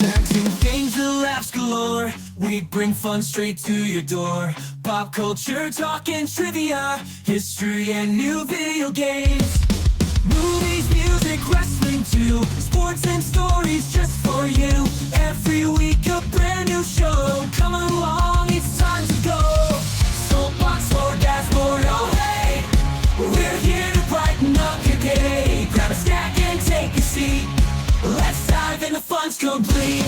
Snacks and games and laughs galore. We bring fun straight to your door. Pop culture, talk and trivia, history and new video games. Movies, music, wrestling too. Sports and stories just for you. Every week a brand new show. Come along, it's time to go. Soapbox or dashboard, oh hey. We're here to brighten up your day. Grab a snack and take a seat. Let's dive in, the fun's complete.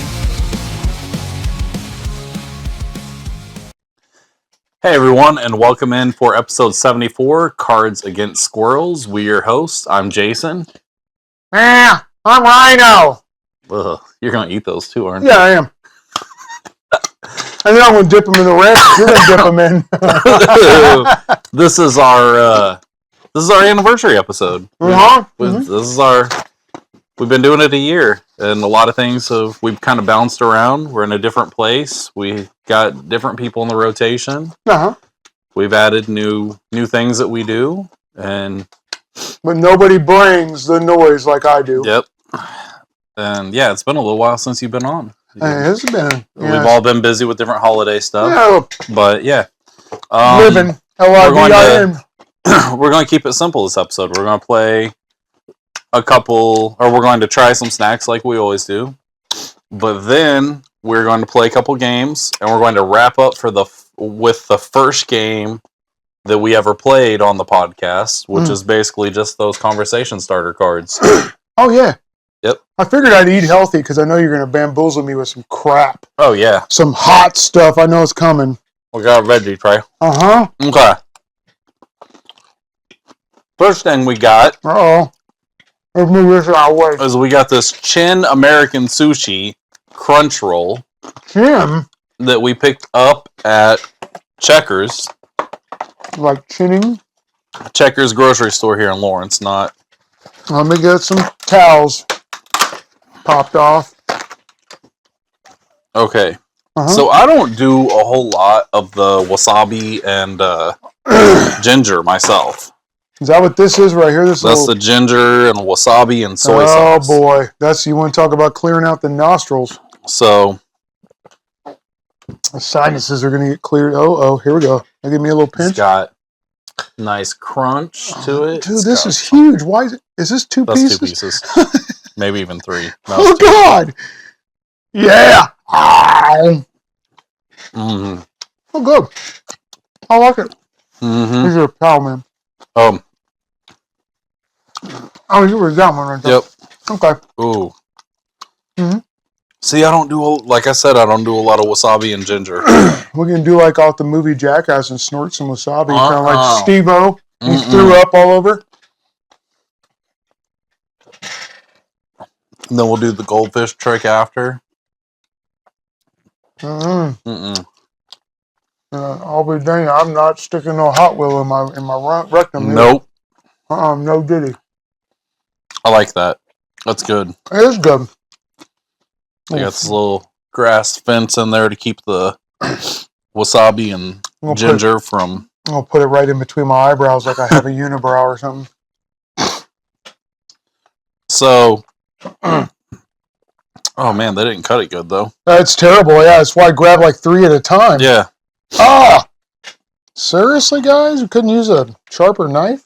Hey everyone, and welcome in for episode 74, Cards Against Squirrels. We're your hosts. I'm Jason. I'm Rhino. Ugh, you're gonna eat those too, aren't you? Yeah, I am. And then I'm gonna dip them in the ranch. You're gonna dip them in. This is our anniversary episode. We've been doing it a year, and a lot of things we've kind of bounced around. We're in a different place. We got different people in the rotation. We've added new things that we do, but nobody brings the noise like I do. Yep. And yeah, it's been a little while since you've been on. It's been. We've all been busy with different holiday stuff. Yeah. But yeah. Living. L-I-V-I-N. We're going to keep it simple this episode. We're going to play we're going to try some snacks like we always do. But then we're going to play a couple games, and we're going to wrap up with the first game that we ever played on the podcast, which is basically just those conversation starter cards. Oh, yeah. Yep. I figured I'd eat healthy because I know you're going to bamboozle me with some crap. Oh, yeah. Some hot stuff. I know it's coming. We got a veggie tray. Uh-huh. Okay. First thing we got... Uh-oh. Let's move this our way. Is we got this Chin American Sushi Crunch Roll. Chin? That we picked up at Checkers. Like chinning? Checkers grocery store here in Lawrence, not... Let me get some towels popped off. Okay. So I don't do a whole lot of the wasabi and ginger myself. Is that what this is right here? That's the ginger and wasabi and soy Oh sauce. boy, you want to talk about clearing out the nostrils. So the sinuses are going to get cleared. Oh, here we go. Now give me a little pinch. It's got nice crunch to it. Dude, this is huge. Why is this two pieces? That's 2 pieces. Maybe even 3. Oh God. Yeah. Ow. Mm-hmm. Oh, good. I like it. Mm-hmm. Here's your pal, man. Oh, you were that one right there. Yep. Okay. Ooh. Mm-hmm. See, I don't do a lot of wasabi and ginger. We can do like out the movie Jackass and snort some wasabi, kind of like Steve-O. He threw up all over. And then we'll do the goldfish trick after. I'll be dang. I'm not sticking no Hot Wheel in my rectum. Nope. No diddy. I like that. That's good. It is good. I got this little grass fence in there to keep the wasabi and ginger from... I'll put it right in between my eyebrows like I have a unibrow or something. So... Oh man, they didn't cut it good though. That's terrible. Yeah, that's why I grab like 3 at a time. Yeah. Ah! Seriously, guys? We couldn't use a sharper knife?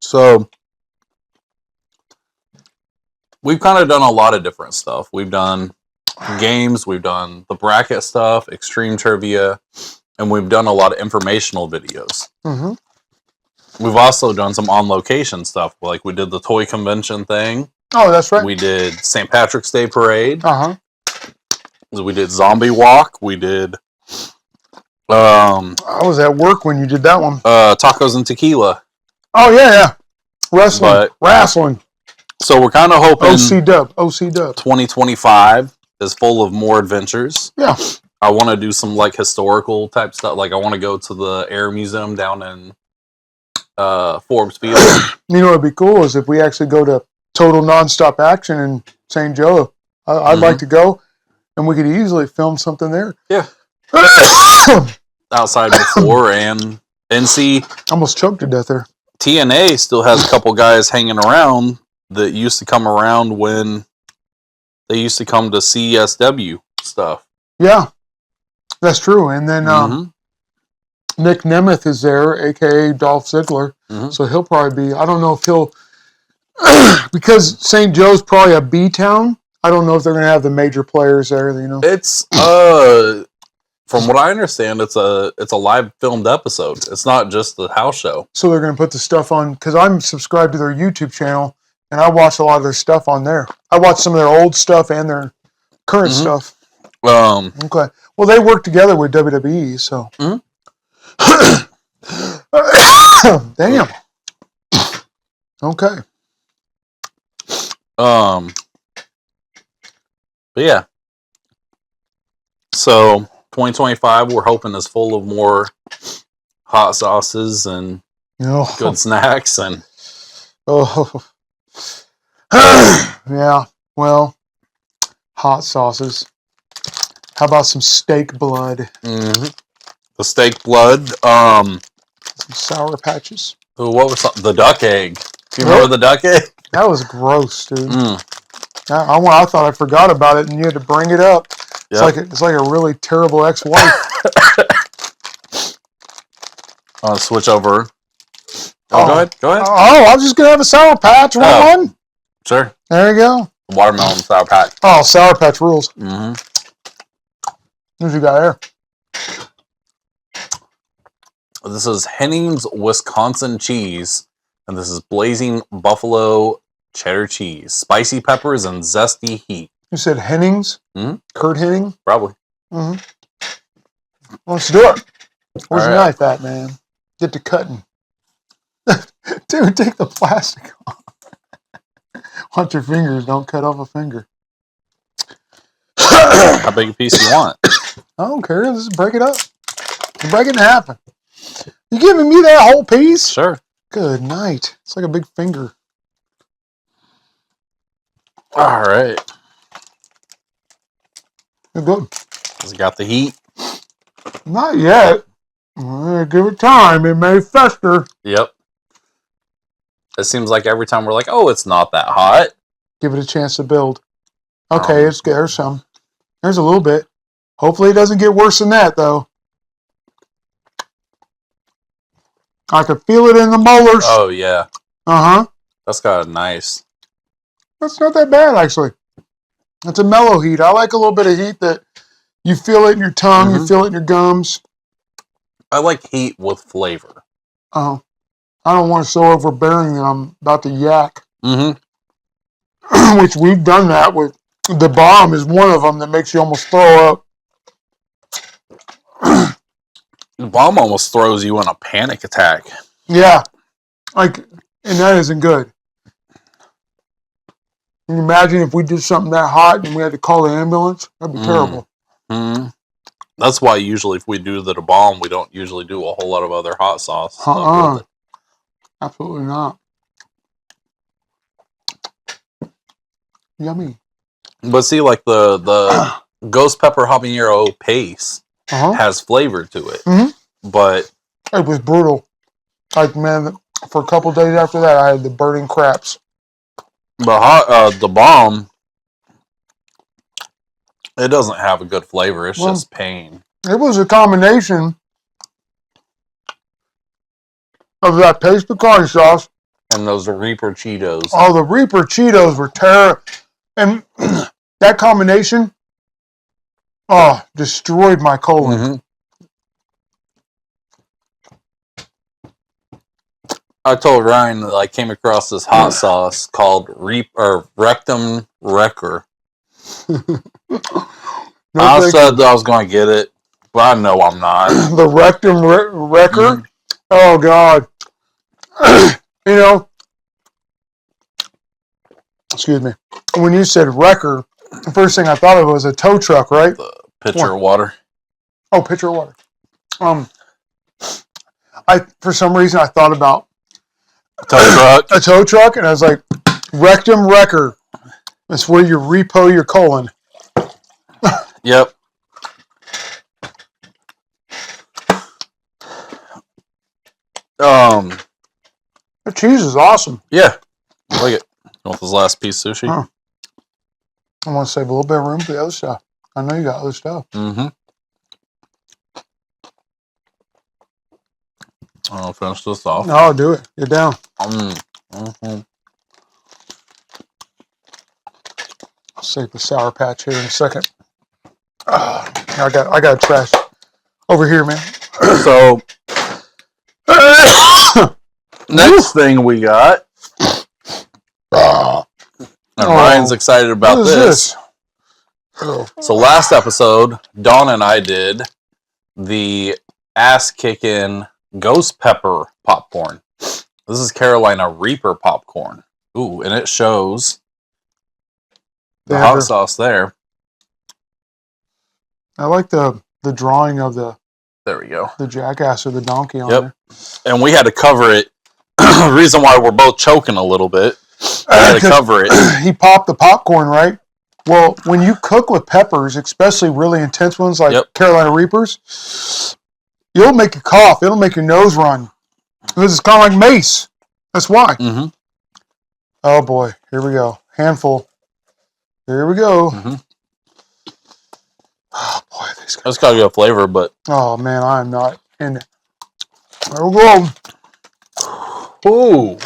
So, we've kind of done a lot of different stuff. We've done games, we've done the bracket stuff, extreme trivia, and we've done a lot of informational videos. Mm-hmm. We've also done some on-location stuff, like we did the toy convention thing. Oh, that's right. We did St. Patrick's Day Parade. Uh-huh. We did Zombie Walk. We did... I was at work when you did that one. Tacos and Tequila. Oh, yeah. Wrestling. So we're kind of hoping... OC Dub. 2025 is full of more adventures. Yeah. I want to do some like historical type stuff. Like I want to go to the Air Museum down in Forbes Field. You know what would be cool is if we actually go to Total Nonstop Action in St. Joe. I'd like to go, and we could easily film something there. Yeah. Outside before and see. Almost choked to death there. TNA still has a couple guys hanging around that used to come around when they used to come to CSW stuff. Yeah, that's true. And then Nick Nemeth is there, aka Dolph Ziggler. So he'll probably be. I don't know if he'll because St. Joe's probably a B town. I don't know if they're going to have the major players there. You know, it's from what I understand, it's a live filmed episode. It's not just the house show. So they're going to put the stuff on because I'm subscribed to their YouTube channel and I watch a lot of their stuff on there. I watch some of their old stuff and their current stuff. Okay. Well, they work together with WWE, so. Damn. Okay. But yeah. So 2025, we're hoping is full of more hot sauces and good snacks and. Yeah. Well, hot sauces. How about some steak blood? The steak blood. Some Sour Patches. What was the duck egg? Do you remember the duck egg? That was gross, dude. I thought I forgot about it, and you had to bring it up. Yep. It's like a really terrible ex-wife. I'll switch over. Go ahead. Oh, I was just gonna have a Sour Patch one. Sure. There you go. Watermelon Sour Patch. Oh, Sour Patch rules. Who's you got there? This is Henning's Wisconsin cheese, and this is blazing buffalo cheddar cheese, spicy peppers, and zesty heat. You said Henning's? Kurt Henning? Probably. Let's do it. Where's the knife at, man? Get to cutting. Dude, take the plastic off. Watch your fingers. Don't cut off a finger. How big a piece do you want? I don't care. Just break it up. Break it in half. You giving me that whole piece? Sure. Good night. It's like a big finger. All right. You're good. Has it got the heat? Not yet. Give it time. It may fester. Yep. It seems like every time we're like, oh, it's not that hot. Give it a chance to build. Okay, there's some. There's a little bit. Hopefully it doesn't get worse than that, though. I could feel it in the molars. Oh, yeah. That's got a nice. That's not that bad, actually. It's a mellow heat. I like a little bit of heat that you feel it in your tongue, you feel it in your gums. I like heat with flavor. I don't want it so overbearing that I'm about to yak. Which we've done that with. The bomb is one of them that makes you almost throw up. The bomb almost throws you in a panic attack. Yeah. And that isn't good. Can you imagine if we did something that hot and we had to call the ambulance? That'd be terrible. That's why usually if we do the bomb, we don't usually do a whole lot of other hot sauce. Absolutely not. Yummy. But see, like the ghost pepper habanero paste has flavor to it. But it was brutal. Like, man, for a couple days after that, I had the burning craps. The bomb, it doesn't have a good flavor. It's just pain. It was a combination of that paste pecan sauce and those Reaper Cheetos. Oh, the Reaper Cheetos were terrible. And that combination, destroyed my colon. I told Ryan that I came across this hot sauce called Rectum Wrecker. I said that I was going to get it, but I know I'm not. The Rectum Wrecker? Oh, God. Excuse me. When you said wrecker, the first thing I thought of was a tow truck, right? The pitcher of water. Oh, pitcher of water. For some reason I thought about a tow truck, and I was like, rectum wrecker. That's where you repo your colon. Yep. The cheese is awesome. Yeah, I like it. want this last piece of sushi? Huh. I want to save a little bit of room for the other stuff. I know you got other stuff. Mm-hmm. I'll finish this off. No, do it. Get down. Mm-hmm. I'll save the Sour Patch here in a second. I got trash over here, man. So, next thing we got, and Ryan's excited about what is this. Oh. So last episode, Dawn and I did the ass-kicking ghost pepper popcorn. This is Carolina Reaper popcorn. Ooh, and it shows the hot sauce there. I like the drawing of the There we go. The jackass or the donkey on there. And we had to cover it. The reason why we're both choking a little bit, we had to cover it. He popped the popcorn, right? Well, when you cook with peppers, especially really intense ones like Carolina Reapers, it'll make you cough. It'll make your nose run. Because it's kind of like mace. That's why. Mm-hmm. Oh, boy. Here we go. Handful. Here we go. Mm-hmm. Oh, boy. These guys. It's got a good flavor, but... Oh, man. I am not in it. There we go. Ooh.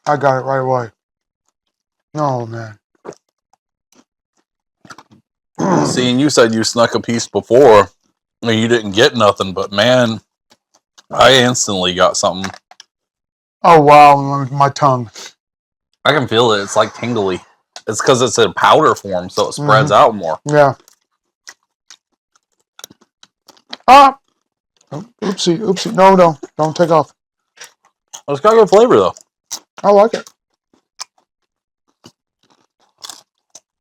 I got it right away. Oh, man. See, and you said you snuck a piece before, and you didn't get nothing, but man, I instantly got something. Oh, wow. My tongue. I can feel it. It's like tingly. It's because it's in powder form, so it spreads out more. Yeah. Ah! Oh, oopsie. No, don't take off. It's got good flavor, though. I like it.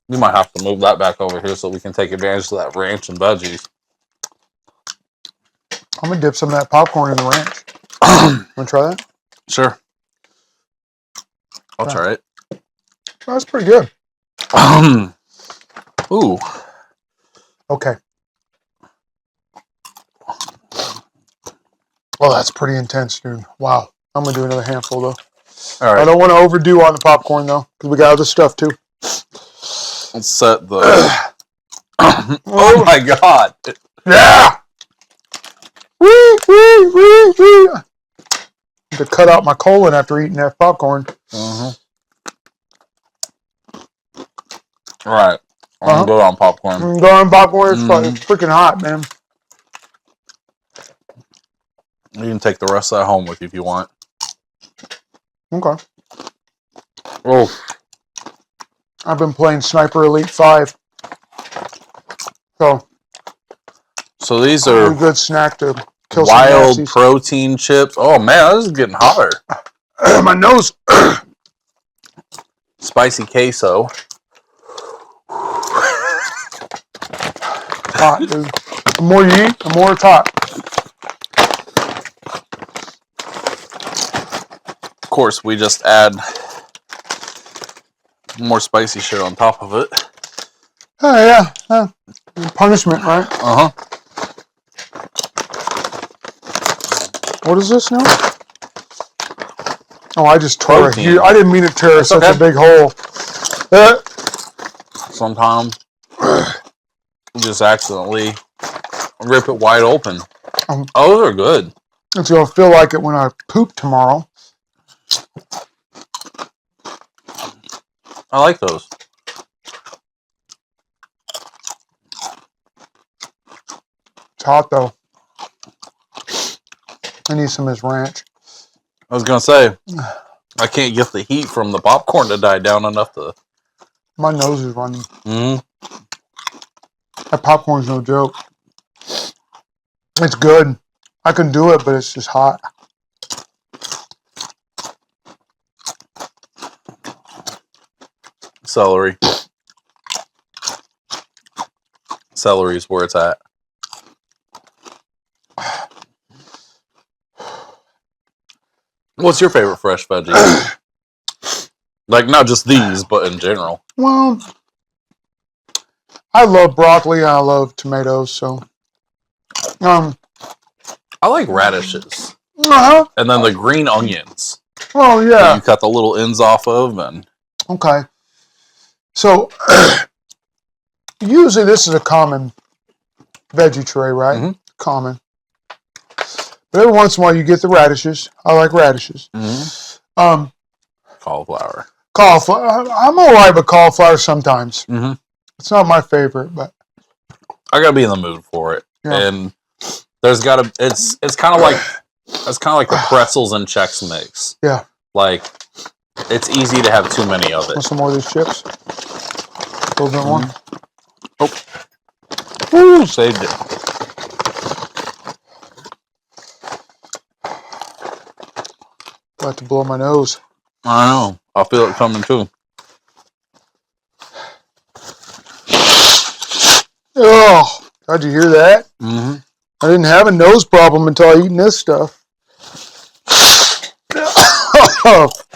You might have to move that back over here so we can take advantage of that ranch and veggies. I'm going to dip some of that popcorn in the ranch. Want to try that? Sure. I'll try it. Oh, that's pretty good. Ooh. Okay. Well, that's pretty intense, dude. Wow. I'm going to do another handful, though. All right. I don't want to overdo on the popcorn, though, because we got other stuff, too. Let's set the... Oh, my God. Yeah! Wee! To cut out my colon after eating that popcorn. All right. I'm going to go on popcorn. Go on popcorn. It's freaking hot, man. You can take the rest of that home with you if you want. Okay. Oh. I've been playing Sniper Elite 5. So these are a good snack to kill some wild Nazis. protein chips. Oh man, this is getting hotter. My nose. Spicy queso. Hot, dude. The more you eat, the more it's hot. Of course, we just add more spicy shit on top of it. Oh, yeah. Punishment, right? Uh-huh. What is this now? Oh, I just tore it. Protein. I didn't mean to tear such a big hole. Sometimes you just accidentally rip it wide open. Oh, those are good. It's going to feel like it when I poop tomorrow. I like those. It's hot, though. I need some of this ranch. I was going to say, I can't get the heat from the popcorn to die down enough to... My nose is running. Mm-hmm. That popcorn's no joke. It's good. I can do it, but it's just hot. Celery. Celery is where it's at. What's your favorite fresh veggie? Like, not just these, but in general. Well, I love broccoli and I love tomatoes, so. I like radishes. Uh-huh. And then the green onions. Oh, that yeah. you cut the little ends off of. And Okay. So, usually this is a common veggie tray, right? Mhm. Common. But every once in a while you get the radishes. I like radishes. Cauliflower. Cauliflower. I'm all right with cauliflower sometimes. Mm-hmm. It's not my favorite, but I gotta be in the mood for it. Yeah. And there's gotta it's kind of like the pretzels and Chex Mix. yeah. Like, it's easy to have too many of Want it. some more of these chips? A little bit more. Woo, saved it. About to blow my nose. I know. I feel it coming too. Oh, how'd you hear that? Mm-hmm. I didn't have a nose problem until I eaten this stuff.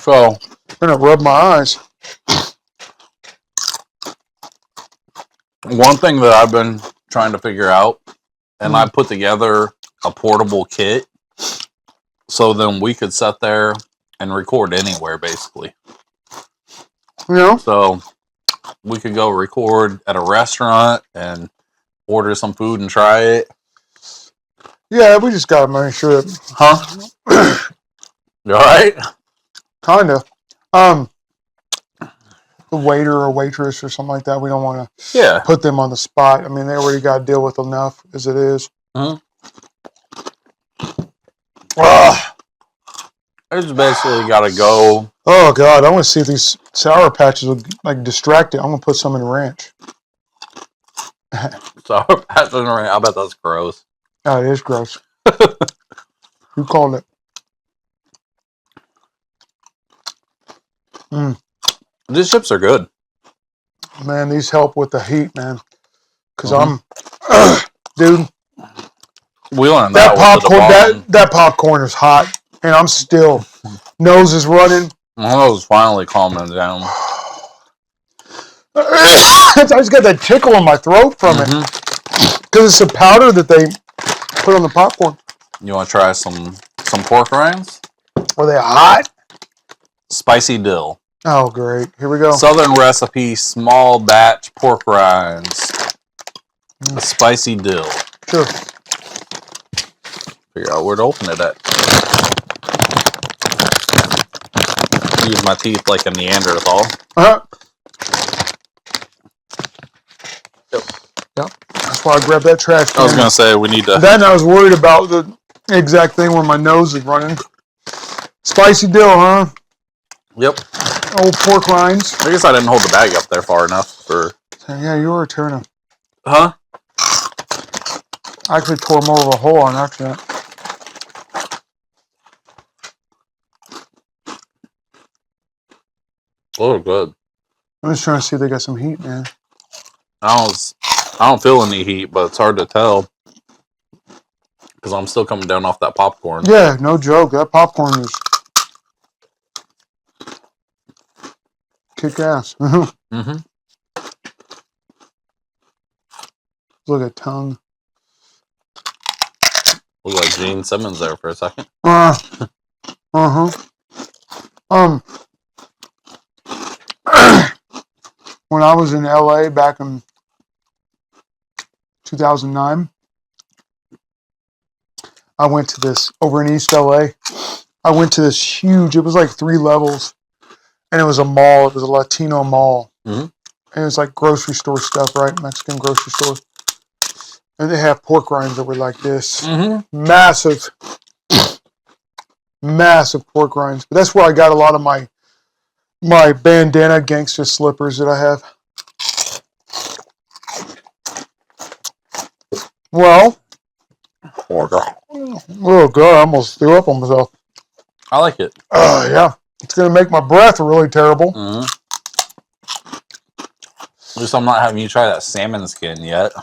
So, I'm gonna rub my eyes. one thing that I've been trying to figure out, and I put together a portable kit, so then we could sit there and record anywhere, basically. You know? So, we could go record at a restaurant and order some food and try it. Yeah, we just gotta make sure that. Huh? You alright? Kinda. The waiter or waitress or something like that, we don't want to Yeah. put them on the spot. I mean, they already got to deal with enough as it is. Mm-hmm. I just basically got to go. Oh, God. I want to see if these Sour Patches will, like, distract it. I'm going to put some in ranch. So, I bet that's gross. Oh, it is gross. Who called it? These chips are good. Man, these help with the heat, man. Because dude, We learned that popcorn, that popcorn is hot, and I'm still, nose is running. My nose is finally calming down. I just got that tickle in my throat from it. Because it's the powder that they put on the popcorn. You want to try some pork rinds? Are they hot? Spicy dill. Oh, great. Here we go. Southern recipe, small batch pork rinds. A spicy dill. Sure. Figure out where to open it at. Use my teeth like a Neanderthal. Uh-huh. Yep. Yep. That's why I grabbed that trash can. I was going to say, we need to... Then I was worried about the exact thing where my nose is running. Spicy dill, huh? Yep. Old pork rinds. I guess I didn't hold the bag up there far enough for... Yeah, you were a turner. Huh? I actually tore more of a hole on accident. Oh, good. I'm just trying to see if they got some heat, man. I don't feel any heat, but it's hard to tell. Because I'm still coming down off that popcorn. Yeah, no joke. That popcorn is kick ass. Mm-hmm. Look at tongue. Look like Gene Simmons there for a second. When I was in LA back in 2009, I went to this, over in East LA, I went to this huge, it was like 3 levels, and it was a mall, it was a Latino mall. Mm-hmm. And it was like grocery store stuff, right? Mexican grocery store. And they have pork rinds that were like this. Mm-hmm. Massive pork rinds. But that's where I got a lot of my bandana gangster slippers that I have. Well, oh God, I almost threw up on myself. I like it. Yeah, it's gonna make my breath really terrible. Mm-hmm. At least I'm not having you try that salmon skin yet.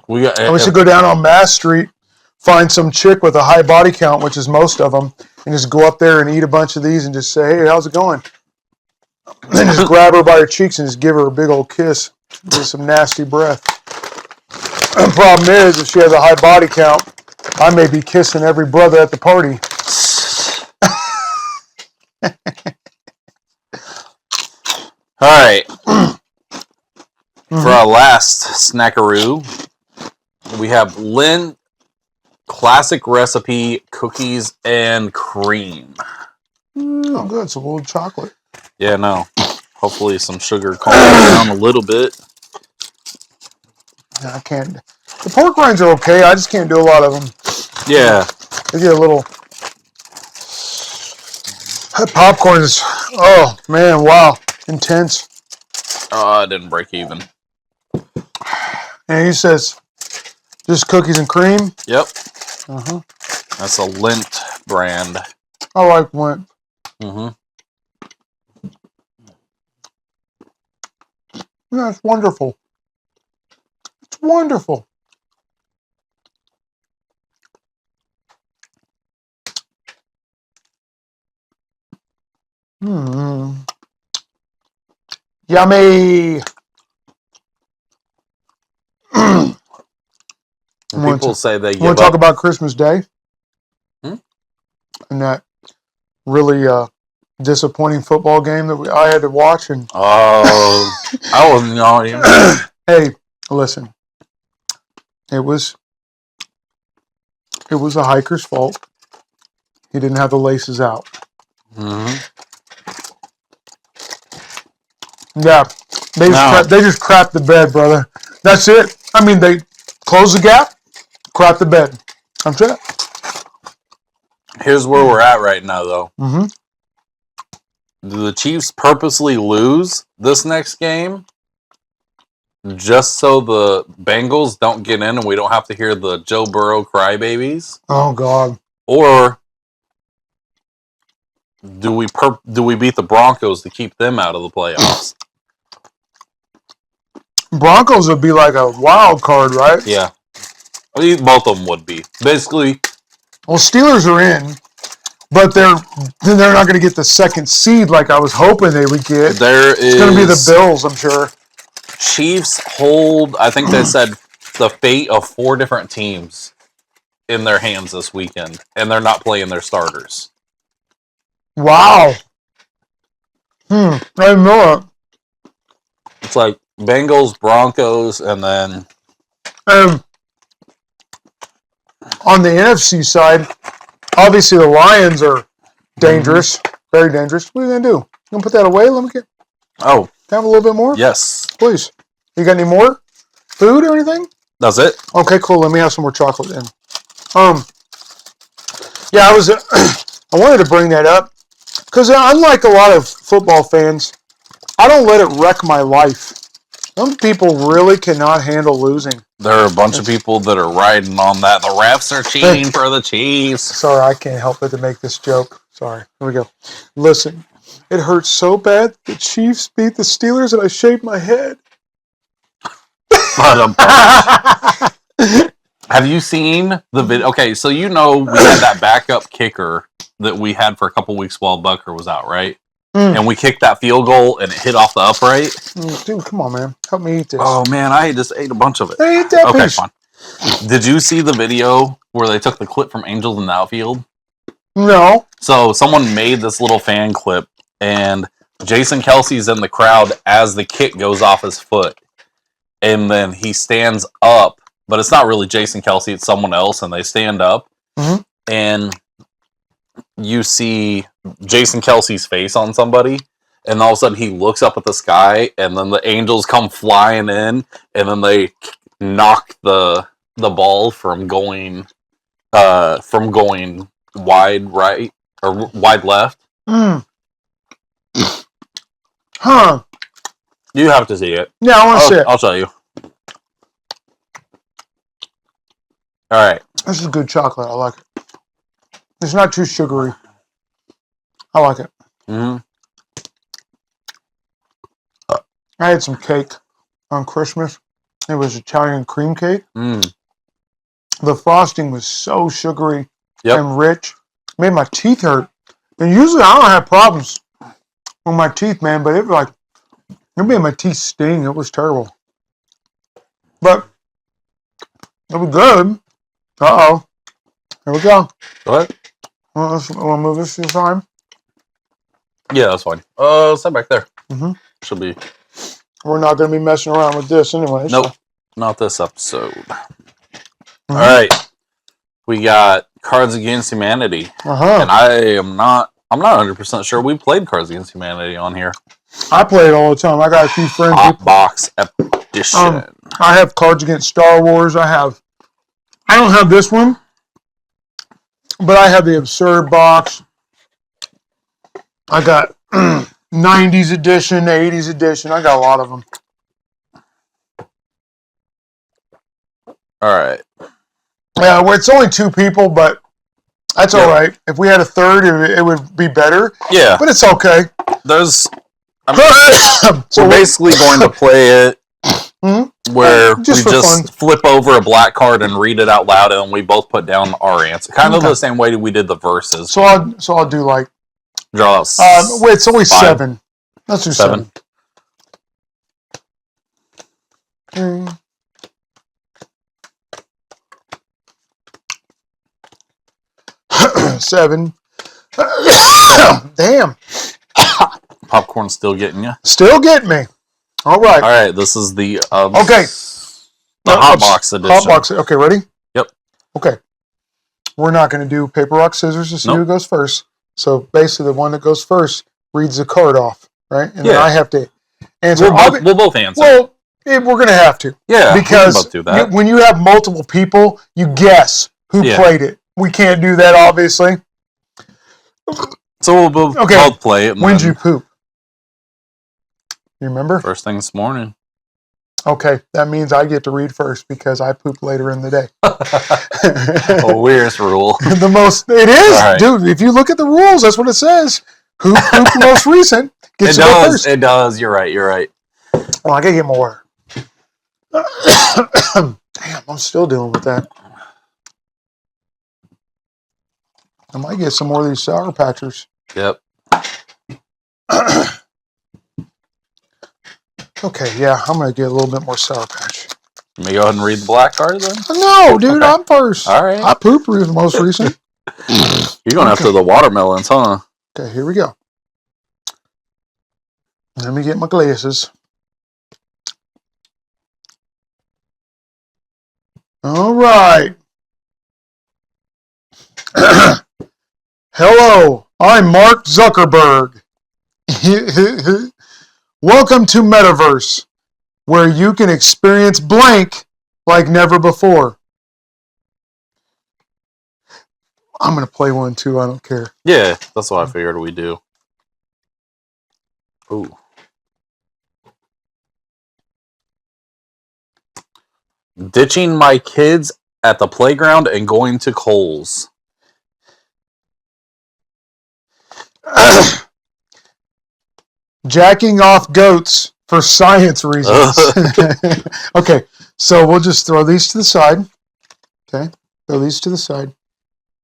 We should go down on Mass Street, find some chick with a high body count, which is most of them, and just go up there and eat a bunch of these and just say, "Hey, how's it going?" And just grab her by her cheeks and just give her a big old kiss with some nasty breath. The problem is, if she has a high body count, I may be kissing every brother at the party. All right. Mm-hmm. For our last snackaroo, we have Lynn classic recipe cookies and cream. Oh, good. It's a little chocolate. Yeah, no. Hopefully some sugar calms down a little bit. I can't. The pork rinds are okay. I just can't do a lot of them. Yeah. They get a little. That popcorn is. Oh man! Wow, intense. Oh, I didn't break even. And he says, just cookies and cream. Yep. Uh-huh. That's a Lindt brand. I like Lindt. Mm-hmm. Yeah, it's wonderful. It's wonderful. Yummy. People say they give want to talk about Christmas Day? Hmm? And that really disappointing football game that I had to watch. And oh, I wasn't on. Hey, listen. It was a hiker's fault. He didn't have the laces out. Mm-hmm. Yeah, they just crapped the bed, brother. That's it. I mean, they closed the gap, crap the bed. That's it. Here's where we're at right now, though. Mm-hmm. Do the Chiefs purposely lose this next game just so the Bengals don't get in and we don't have to hear the Joe Burrow crybabies? Oh God. Or do we beat the Broncos to keep them out of the playoffs? Broncos would be like a wild card, right? Yeah. I mean, both of them would be. Basically. Well, Steelers are in, but they're not going to get the second seed like I was hoping they would get. It's going to be the Bills, I'm sure. Chiefs hold, I think they said, the fate of 4 different teams in their hands this weekend, and they're not playing their starters. Wow. I didn't know it. It's like Bengals, Broncos, and then... on the NFC side, obviously the Lions are dangerous, very dangerous. What are you going to do? You going to put that away? Let me get... Oh. Have a little bit more? Yes. Please. You got any more food or anything? That's it. Okay, cool. Let me have some more chocolate then. Yeah, I wanted to bring that up because unlike a lot of football fans, I don't let it wreck my life. Some people really cannot handle losing. There are a bunch of people that are riding on that. The refs are cheating for the Chiefs. Sorry, I can't help but to make this joke. Sorry. Here we go. Listen, it hurts so bad the Chiefs beat the Steelers and I shaved my head. Have you seen the video? Okay, so you know we had that backup kicker that we had for a couple weeks while Bucker was out, right? And we kicked that field goal and it hit off the upright. Dude, come on, man. Help me eat this. Oh, man, I just ate a bunch of it. I ate that piece. Fine. Did you see the video where they took the clip from Angels in the Outfield? No. So someone made this little fan clip and Jason Kelsey's in the crowd as the kick goes off his foot. And then he stands up, but it's not really Jason Kelsey, it's someone else, and they stand up. Mm-hmm. And you see Jason Kelsey's face on somebody, and all of a sudden he looks up at the sky, and then the Angels come flying in, and then they knock the ball from going wide right or wide left. Huh. You have to see it. Yeah, I want to see it. I'll show you. All right. This is good chocolate. I like it. It's not too sugary. I like it. Mm-hmm. I had some cake on Christmas. It was Italian cream cake. The frosting was so sugary and rich. It made my teeth hurt. And usually I don't have problems with my teeth, man, but it made my teeth sting. It was terrible. But it was good. Uh-oh. Here we go. What? Want to move this to the side? Yeah, that's fine. Set back there. Mm-hmm. Should be. We're not going to be messing around with this anyway. Nope. So. Not this episode. Mm-hmm. All right. We got Cards Against Humanity. Uh-huh. And I'm not 100% sure we played Cards Against Humanity on here. I play it all the time. I got a few friends. Hot Box Edition. I have Cards Against Star Wars. I don't have this one, but I have the Absurd box. I got 90s edition, 80s edition. I got a lot of them. All right. Yeah, well, it's only 2 people, but that's all right. If we had a third, it would be better. Yeah. But it's okay. We're basically going to play it where we just flip over a black card and read it out loud, and we both put down our answer. Kind of the same way we did the verses. So I'll do like draw out. Wait, it's only 7. Let's do 7. 7. Damn. Popcorn's still getting you. Still getting me. All right. All right. This is the okay. The Hot Box edition. Hot Box. Okay, ready? Yep. Okay. We're not going to do paper, rock, scissors to see who goes first. So basically, the one that goes first reads the card off, right? And then I have to answer. We'll both answer. Well, we're going to have to. Yeah. Because when you have multiple people, you guess who played it. We can't do that, obviously. So we'll both play it. When'd you poop? You remember? First thing this morning. Okay, that means I get to read first because I poop later in the day. A weirdest rule. It is, dude. If you look at the rules, that's what it says. Who pooped most recent gets to go first. It does. You're right. Well, I gotta get more water. Damn, I'm still dealing with that. I might get some more of these Sour Patchers. Yep. Okay, yeah, I'm going to get a little bit more Sour Patch. Let me go ahead and read the black card then? No, dude, I'm first. All right. I pooped most recent. You're going after the watermelons, huh? Okay, here we go. Let me get my glasses. All right. Hello, I'm Mark Zuckerberg. Welcome to Metaverse, where you can experience blank like never before. I'm going to play one too, I don't care. Yeah, that's what I figured we'd do. Ooh. Ditching my kids at the playground and going to Kohl's. Jacking off goats for science reasons. Okay, so we'll just throw these to the side. Okay, throw these to the side.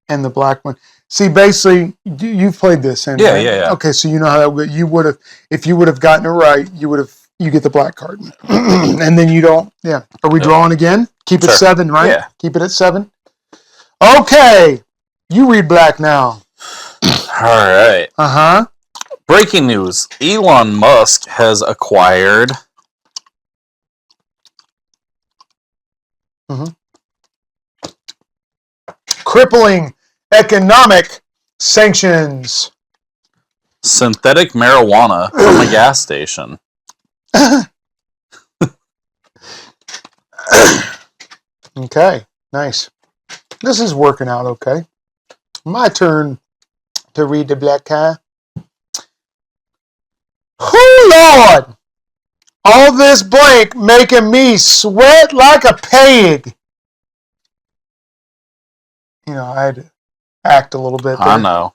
And the black one. See, basically, you've played this. And yeah. Okay, so you know how that you would have, if you would have gotten it right, you get the black card. And then you don't, yeah. Are we drawing again? Keep it 7, right? Yeah. Keep it at 7. Okay, you read black now. All right. Uh-huh. Breaking news. Elon Musk has acquired... Crippling economic sanctions. Synthetic marijuana from a gas station. Okay, nice. This is working out okay. My turn to read the black card. Oh, Lord! All this blank making me sweat like a pig. You know, I had to act a little bit there. I know.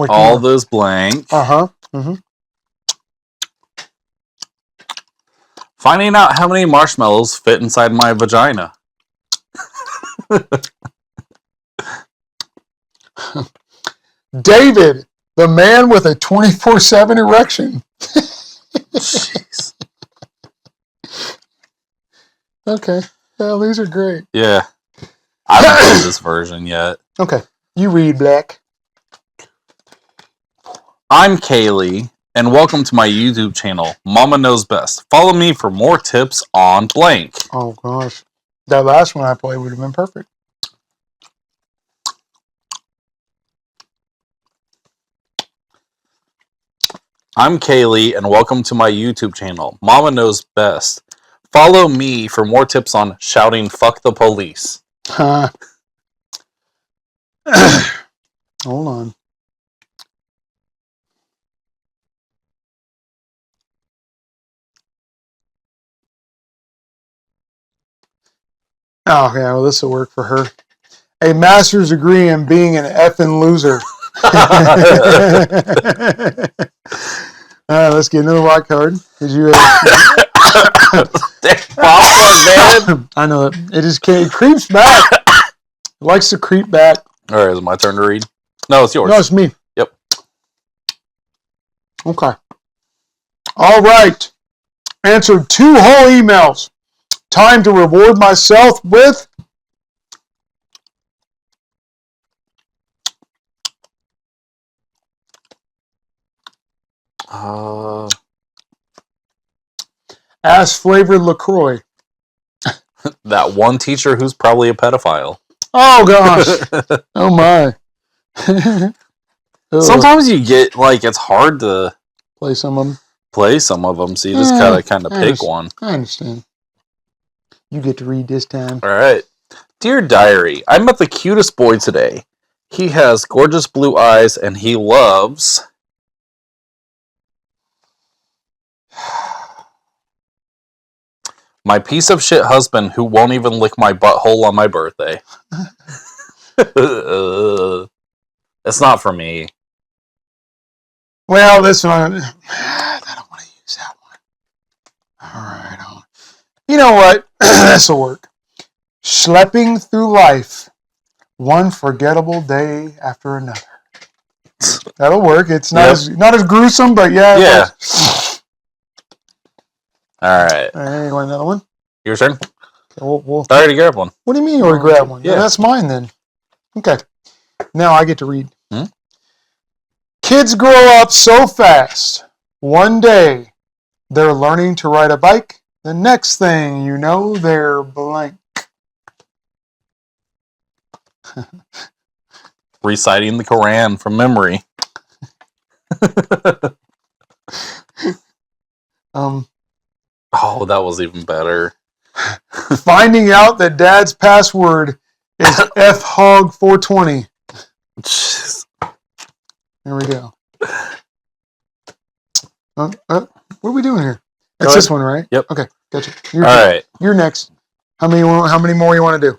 All this blank. Uh-huh. Mm-hmm. Finding out how many marshmallows fit inside my vagina. David, the man with a 24/7 erection. Jeez. Okay. Well, these are great. Yeah. I haven't played this version yet. Okay. You read, Black. I'm Kaylee, and welcome to my YouTube channel, Mama Knows Best. Follow me for more tips on blank. Oh, gosh. That last one I played would have been perfect. I'm Kaylee, and welcome to my YouTube channel, Mama Knows Best. Follow me for more tips on shouting "fuck the police." Hold on. Oh, yeah, well, this will work for her. A master's degree in being an effing loser. Let's get another white card. Did you? Popcorn, man. I know it. It creeps back. It likes to creep back. All right, is it my turn to read? No, it's yours. No, it's me. Yep. Okay. All right. Answered 2 whole emails. Time to reward myself with ass flavored LaCroix. That one teacher who's probably a pedophile. Oh gosh. Oh my. Sometimes you get it's hard to play some of them. So you just gotta kind of pick one. I understand. You get to read this time. All right. Dear Diary, I met the cutest boy today. He has gorgeous blue eyes and he loves my piece of shit husband who won't even lick my butthole on my birthday. It's not for me. Well, this one, I don't want to use that one. All right. You know what? This will work. Schlepping through life, one forgettable day after another. That'll work. It's not as gruesome, but yeah. Yeah. All right. All right, you want another one? Your turn. Okay, we'll I already grabbed one. What do you mean you already grabbed one? Yeah. That's mine then. Okay. Now I get to read. Kids grow up so fast. One day, they're learning to ride a bike. The next thing you know, they're blank. Reciting the Quran from memory. Oh, that was even better. Finding out that dad's password is fhog420. There we go. What are we doing here? That's this one, right? Yep. Okay, gotcha. All right. You're next. How many more you want to do?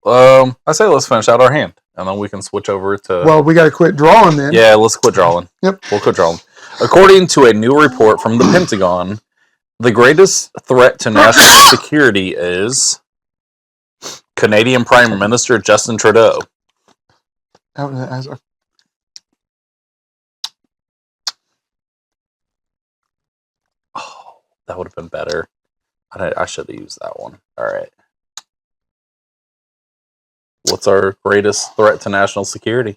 I say let's finish out our hand, and then we can switch over to... Well, we got to quit drawing then. Yeah, let's quit drawing. Yep. We'll quit drawing. According to a new report from the Pentagon, the greatest threat to national security is Canadian Prime Minister Justin Trudeau. Oh, that would have been better. I should have used that one. All right. What's our greatest threat to national security?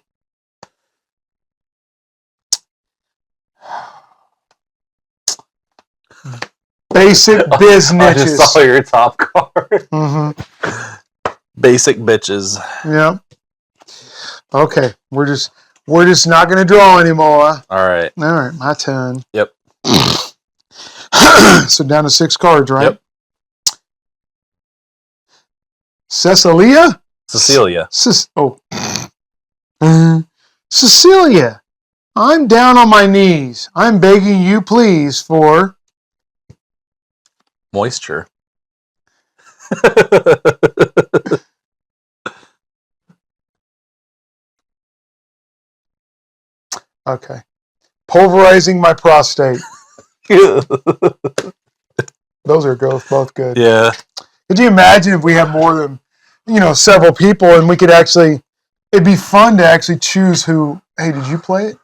Basic business. I just saw your top card. Mm-hmm. Basic bitches. Yeah. Okay. We're just not going to draw anymore. All right. All right. My turn. Yep. So down to 6 cards, right? Yep. Cecilia. Cecilia, I'm down on my knees. I'm begging you, please, for moisture. Okay. Pulverizing my prostate. Those are both good. Yeah. Could you imagine if we had more than, several people and we could actually, it'd be fun to actually choose who, hey, did you play it?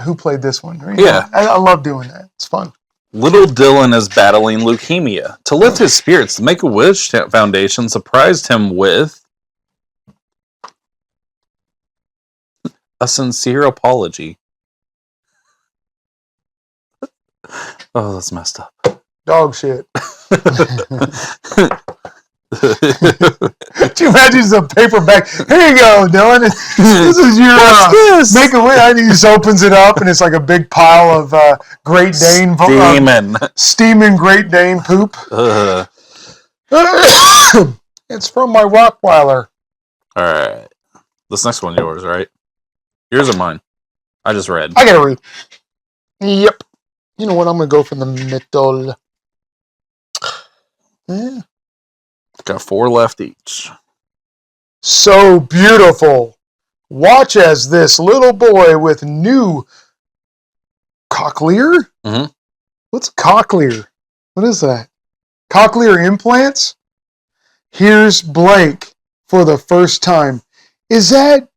Who played this one? Yeah. I love doing that. It's fun. Little Dylan is battling leukemia. To lift his spirits, the Make-A-Wish Foundation surprised him with a sincere apology. Oh, that's messed up. Dog shit. Could you imagine some paperback? Here you go, Dylan. This is your What's this? Make a wish. And he just opens it up, and it's like a big pile of Great Dane steaming Great Dane poop. It's from my Rottweiler. All right, this next one yours, right? Yours or mine? I just read. I gotta read. Yep. You know what? I'm gonna go for the middle. Yeah. Got 4 left each. So beautiful. Watch as this little boy with new cochlear? Mm-hmm. What's cochlear? What is that? Cochlear implants? Here's Blake for the first time. Is that,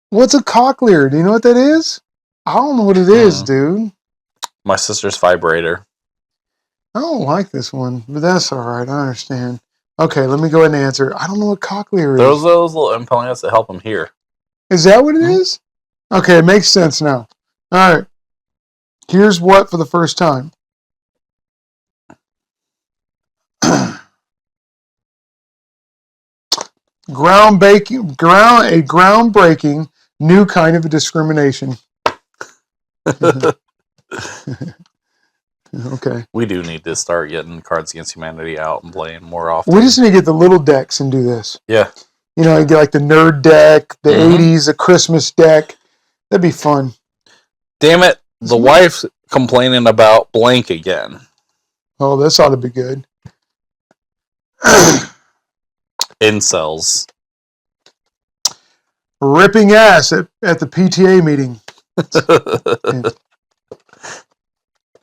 what's a cochlear? Do you know what that is? I don't know what it is, dude. My sister's vibrator. I don't like this one, but that's all right. I understand. Okay, let me go ahead and answer. I don't know what cochlear is. Those little implants that help him hear. Is that what it is? Okay, it makes sense now. All right. Here's what for the first time. Groundbreaking new kind of a discrimination. Okay. We do need to start getting Cards Against Humanity out and playing more often. We just need to get the little decks and do this. Yeah. You know, you get like the nerd deck, the 80s, the Christmas deck. That'd be fun. Damn it. The wife's complaining about blank again. Oh, this ought to be good. Incels. Ripping ass at the PTA meeting.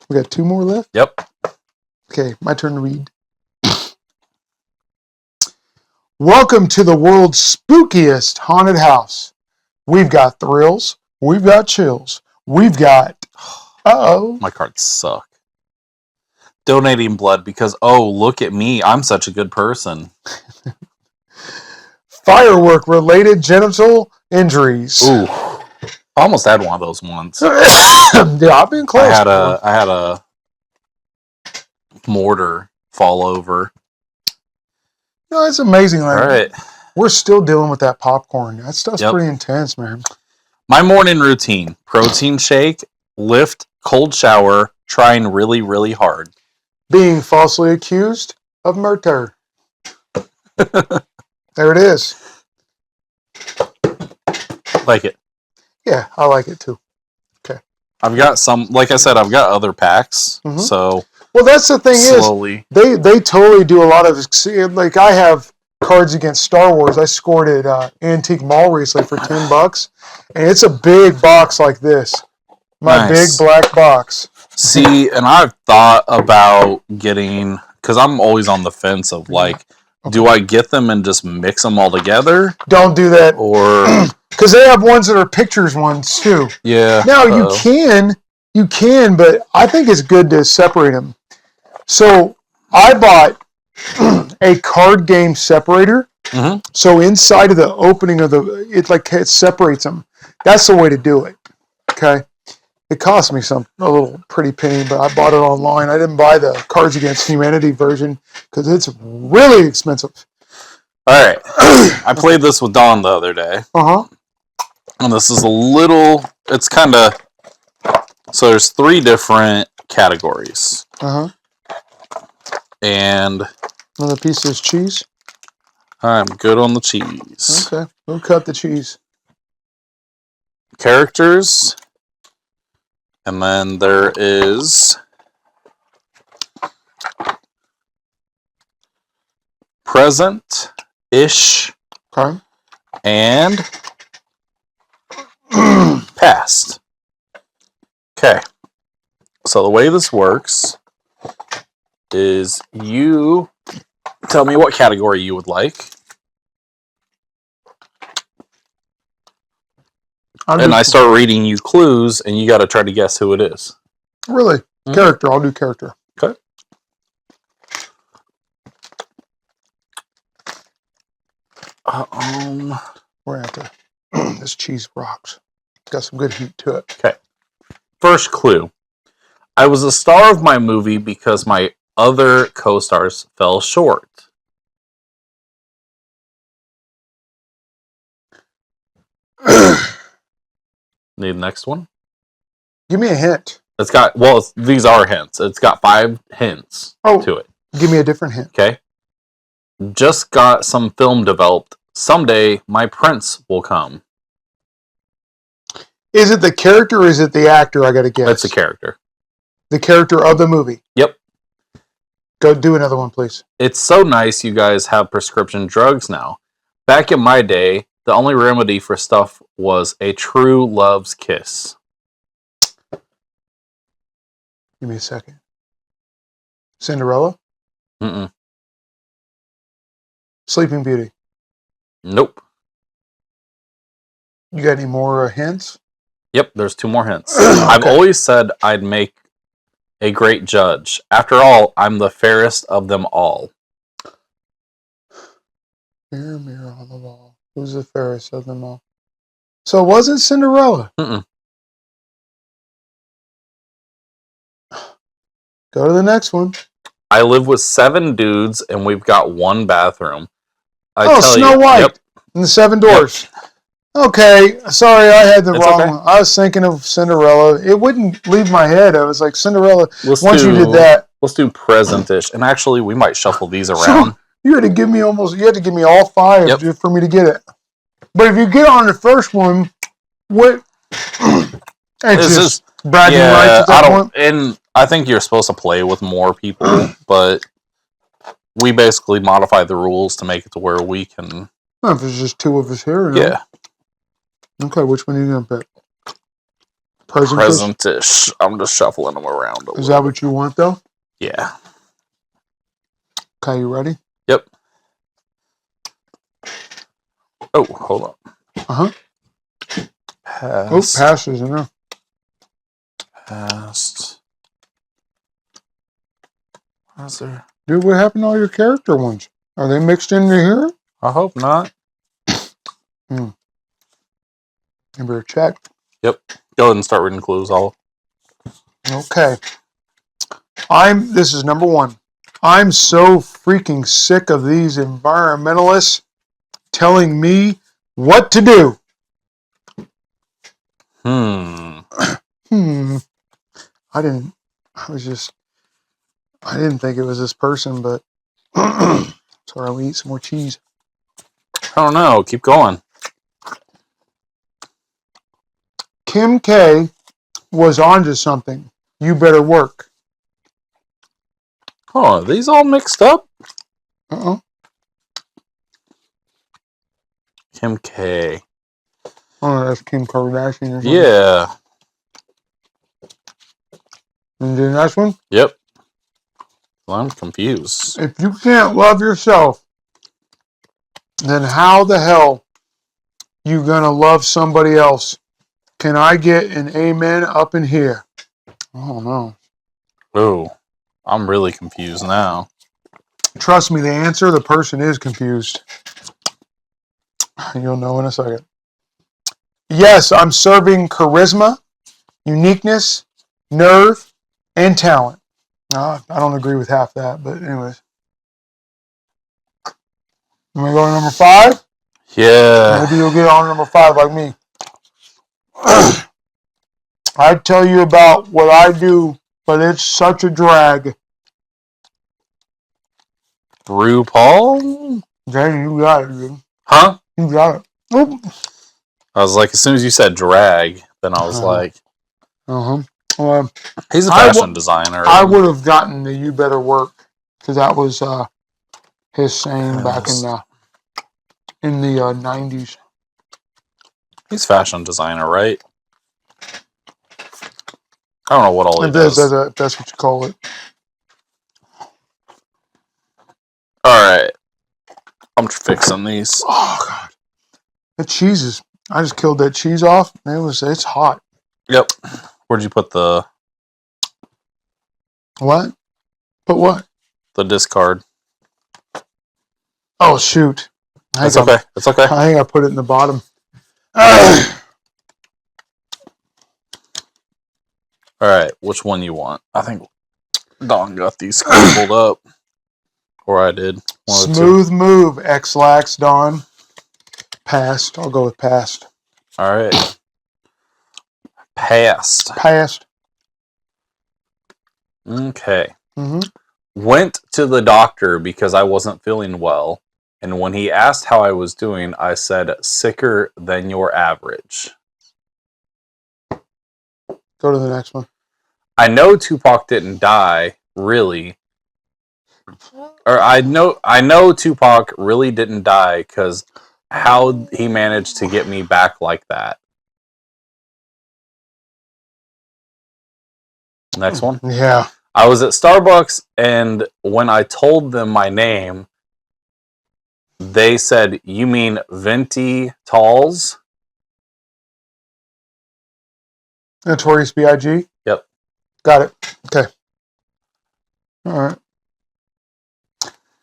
We got 2 more left? Yep. Okay, my turn to read. Welcome to the world's spookiest haunted house. We've got thrills. We've got chills. We've got... Uh-oh. My cards suck. Donating blood because, oh, look at me. I'm such a good person. Firework-related genital injuries. Ooh. I almost had one of those once. Yeah, I've been close. I had a mortar fall over. No, it's amazing. Like, all right. We're still dealing with that popcorn. That stuff's pretty intense, man. My morning routine. Protein shake, lift, cold shower, trying really, really hard. Being falsely accused of murder. There it is. Like it. Yeah, I like it too. Okay. I've got some, like I said, I've got other packs. So, well, that's the thing slowly. Is, they totally do a lot of, like I have Cards Against Star Wars. I scored at Antique Mall recently for $10. And it's a big box like this. My big black box. See, and I've thought about getting, because I'm always on the fence of like, do I get them and just mix them all together? Don't do that. Or... Because they have ones that are pictures ones too. Yeah. Now you can, but I think it's good to separate them. So I bought a card game separator. So inside of the opening of it separates them. That's the way to do it. Okay. It cost me a little pretty penny, but I bought it online. I didn't buy the Cards Against Humanity version because it's really expensive. All right. I played this with Dawn the other day. And this is it's kind of, so there's 3 different categories. And another piece is cheese. I'm good on the cheese. Okay. We'll cut the cheese. Characters. And then there is present-ish. Okay. And past. Okay. So the way this works is you tell me what category you would like. And I start reading you clues, and you got to try to guess who it is. Really? Character. I'll do character. Okay. We're at the this cheese rocks. Got some good heat to it. Okay. First clue. I was a star of my movie because my other co-stars fell short. Need the next one? Give me a hint. It's got, well, these are hints. It's got 5 hints to it. Give me a different hint. Okay. Just got some film developed. Someday my prince will come. Is it the character or is it the actor? I got to guess. It's a character. The character of the movie. Yep. Go do another one, please. It's so nice you guys have prescription drugs now. Back in my day, the only remedy for stuff was a true love's kiss. Give me a second. Cinderella? Mm-mm. Sleeping Beauty. Nope. You got any more hints? Yep, there's 2 more hints. Okay. I've always said I'd make a great judge. After all, I'm the fairest of them all. Mirror, mirror on the wall. Who's the fairest of them all? So it wasn't Cinderella. Mm-mm. Go to the next one. I live with 7 dudes and we've got 1 bathroom. Snow White Yep. and the 7 Dwarfs. Yep. Okay, sorry, I had the wrong one. I was thinking of Cinderella. It wouldn't leave my head. I was like, Cinderella. You did that. Let's do present-ish. And actually, we might shuffle these around. So you had to give me all 5 just for me to get it. But if you get on the first one, what? It's just bragging rights at that point. And I think you're supposed to play with more people, but we basically modify the rules to make it to where we can. Well, if it's just 2 of us here. Yeah. Okay, which one are you going to pick? Present-ish. I'm just shuffling them around. Is that what you want, though? Yeah. Okay, you ready? Yep. Oh, hold on. Uh-huh. Past. Past is enough. Past. How's there? Dude, what happened to all your character ones? Are they mixed into here? I hope not. You better check. Yep. Go ahead and start reading clues. Okay. This is number 1. I'm so freaking sick of these environmentalists telling me what to do. I didn't think it was this person, but sorry, we eat some more cheese. I don't know. Keep going. Kim K was onto something. You better work. Oh, are these all mixed up? Uh-oh. Kim K. Oh, that's Kim Kardashian or something. Yeah. And the next one? Yep. Well, I'm confused. If you can't love yourself, then how the hell you gonna love somebody else? Can I get an amen up in here? Oh, no. Oh, I'm really confused now. Trust me, the person is confused. You'll know in a second. Yes, I'm serving charisma, uniqueness, nerve, and talent. I don't agree with half that, but anyways. Am I going to number 5? Yeah. Maybe you'll get on number 5 like me. I'd tell you about what I do, but it's such a drag. RuPaul? Okay, you got it, dude. Huh? You got it. Oop. I was like, as soon as you said drag, then I was like, Well, he's a fashion designer. I would have gotten the "You Better Work" because that was his saying back in the 90s. He's a fashion designer, right? I don't know what all he That's does. what you call it. All right. I'm fixing these. Oh, God. The cheeses. I just killed that cheese off. It's hot. Yep. Where'd you put the... What? Put what? The discard. Oh, shoot. It's okay. It's okay. I think I put it in the bottom. All All right, which one you want? I think Don got these scrambled up. Or I did. Smooth move, X-Lax, Don. Passed. I'll go with passed. All right. Passed. Passed. Okay. Mm-hmm. Went to the doctor because I wasn't feeling well. And when he asked how I was doing, I said, sicker than your average. Go to the next one. I know Tupac didn't die, really. Or I know Tupac really didn't die because how he managed to get me back like that. Next one. Yeah. I was at Starbucks, and when I told them my name, they said, "You mean Venti Talls?" Notorious B.I.G.? Yep. Got it. Okay. All right.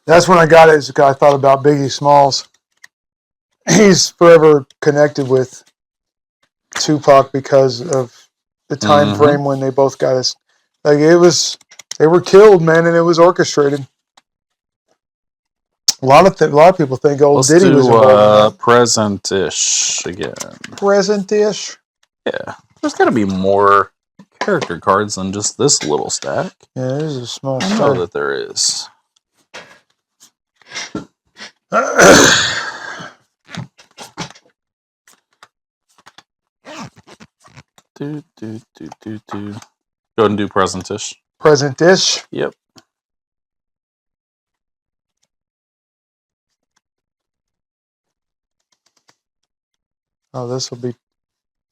That's when I got it. I thought about Biggie Smalls. He's forever connected with Tupac because of the time frame when they both got us. Like they were killed, man, and it was orchestrated. A lot of people think old Diddy was involved in that. Present-ish again. Present-ish. Yeah, there's got to be more character cards than just this little stack. Yeah, there's a small I know that there is. Go ahead and do present-ish. Present-ish. Yep. Oh, this will be.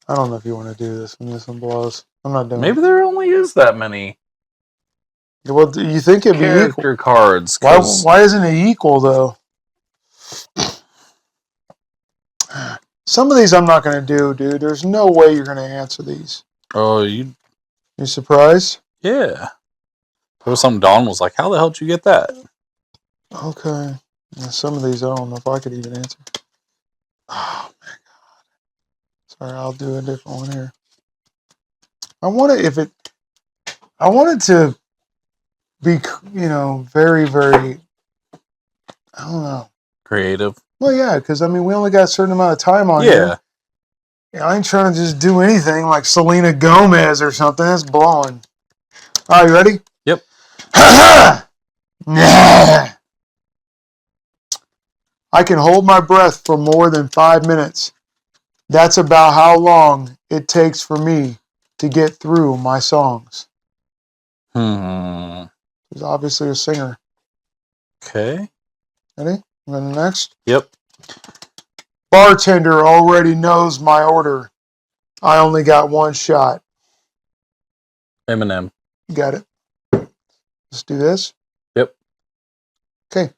I don't know if you want to do this when this one blows. I'm not doing Maybe it. there only is that many. Well, do you think it'd be equal? Character cards. Why isn't it equal, though? Some of these I'm not going to do, dude. There's no way you're going to answer these. Oh, you surprised? Yeah. There was something Dawn was like, how the hell did you get that? Okay. Yeah, some of these I don't know if I could even answer. Oh, my God. Sorry, I'll do a different one here. I want it to be, very, very, I don't know. Creative. Well, yeah, because, we only got a certain amount of time on here. Yeah, I ain't trying to just do anything like Selena Gomez or something. That's blowing. All right, you ready? Yep. Nah. I can hold my breath for more than 5 minutes. That's about how long it takes for me to get through my songs. He's obviously a singer. Okay. Ready? I'm going to next. Yep. Bartender already knows my order. I only got one shot. Eminem. You got it. Let's do this. Yep. Okay.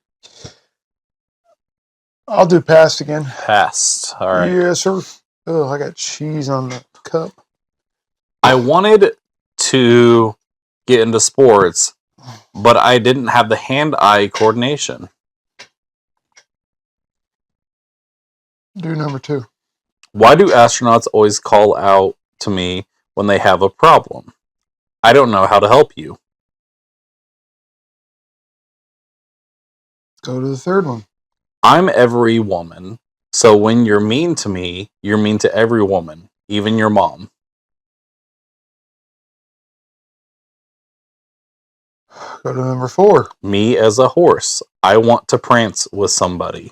I'll do passed again. Passed. All right. Yes, sir. Oh, I got cheese on the cup. I wanted to get into sports, but I didn't have the hand-eye coordination. Do number 2. Why do astronauts always call out to me when they have a problem? I don't know how to help you. Go to the third one. I'm every woman, so when you're mean to me, you're mean to every woman, even your mom. Go to number 4. Me as a horse. I want to prance with somebody.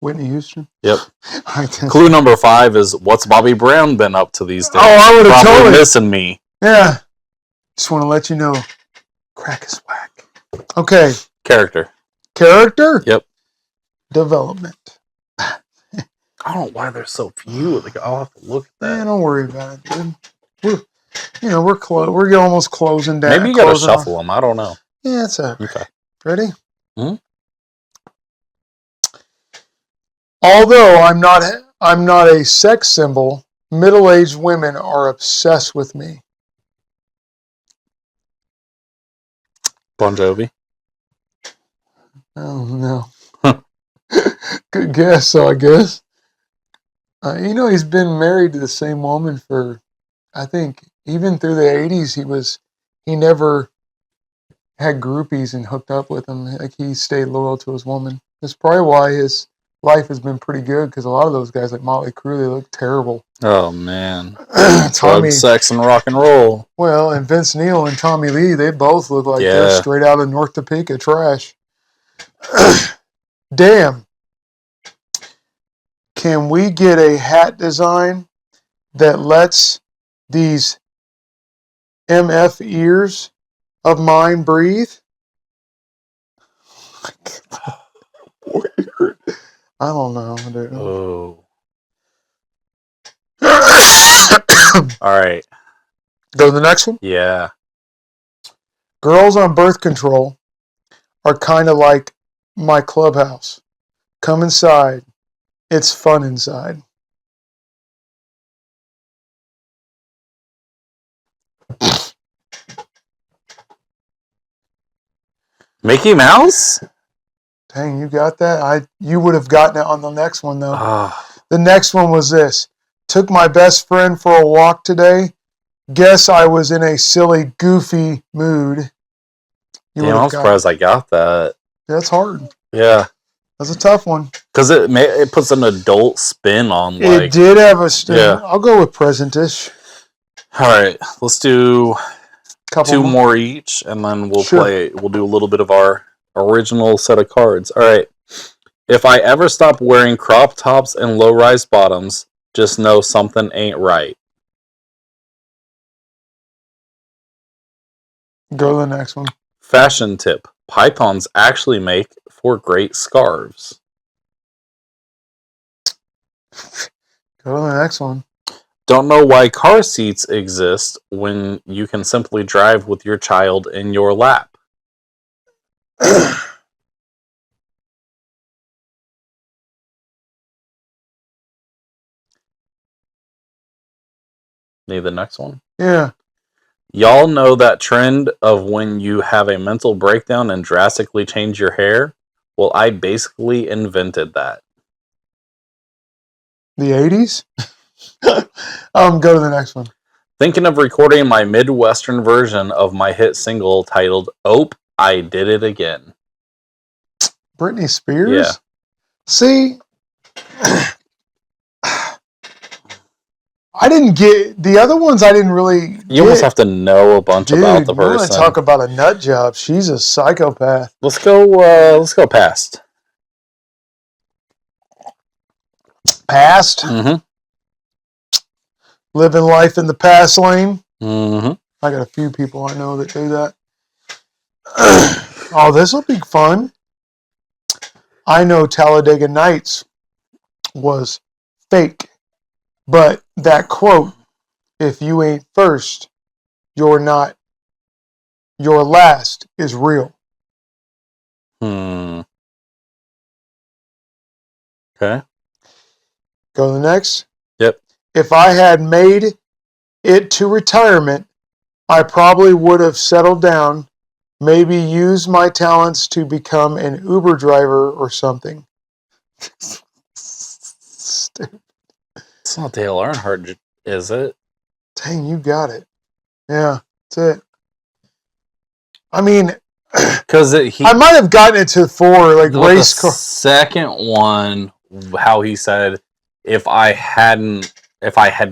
Whitney Houston? Yep. Clue number 5 is, what's Bobby Brown been up to these days? Oh, I would have Probably totally missing me. Yeah. Just want to let you know, crack is whack. Okay. Character. Yep. Development. I don't know why there's so few. Like, I'll have to look at that. Man, don't worry about it, dude. We're almost closing down. Maybe you gotta shuffle them. I don't know. Yeah, it's all right. Okay. Ready? Mm-hmm. Although I'm not a sex symbol, middle-aged women are obsessed with me. Bon Jovi. Oh no. Good guess, I guess. He's been married to the same woman for, I think, even through the 80s, he never had groupies and hooked up with them. Like, he stayed loyal to his woman. That's probably why his life has been pretty good, because a lot of those guys, like Motley Crue, they look terrible. Oh, man. Tommy, Drug, sex, and rock and roll. well, and Vince Neil and Tommy Lee, they both look like they're straight out of North Topeka trash. Damn. Can we get a hat design that lets these MF ears of mine breathe? Weird. I don't know, dude. Oh. All right. Go to the next one? Yeah. Girls on birth control are kind of like my clubhouse. Come inside. It's fun inside. Mickey Mouse? Dang, you got that? You would have gotten it on the next one, though. Oh. The next one was this. Took my best friend for a walk today. Guess I was in a silly, goofy mood. Damn, I'm surprised I got that. That's hard. Yeah. That's a tough one. Because it puts an adult spin on, like... It did have a spin. Yeah. I'll go with present-ish. All right. Let's do two more. more each, and then we'll play... We'll do a little bit of our original set of cards. All right. If I ever stop wearing crop tops and low-rise bottoms, just know something ain't right. Go to the next one. Fashion tip. Pythons actually make for great scarves. Go to the next one. Don't know why car seats exist when you can simply drive with your child in your lap. Need the next one? Yeah. Y'all know that trend of when you have a mental breakdown and drastically change your hair? Well, I basically invented that. The 80s? Go to the next one. Thinking of recording my Midwestern version of my hit single titled, "Ope, I Did It Again." Britney Spears? Yeah. See? I didn't get... The other ones I didn't really You almost have to know a bunch about the person. You want to talk about a nut job. She's a psychopath. Let's go past. Past? Mm-hmm. Living life in the past lane? Mm-hmm. I got a few people I know that do that. Oh, this will be fun. I know Talladega Nights was fake. But that quote, if you ain't first, you're not, your last is real. Okay. Go to the next. Yep. If I had made it to retirement, I probably would have settled down, maybe use my talents to become an Uber driver or something. Stupid. It's not Dale Earnhardt, is it? Dang, you got it. Yeah, that's it. I mean, because I might have gotten it to 4, like race car. Second one, how he said, if I had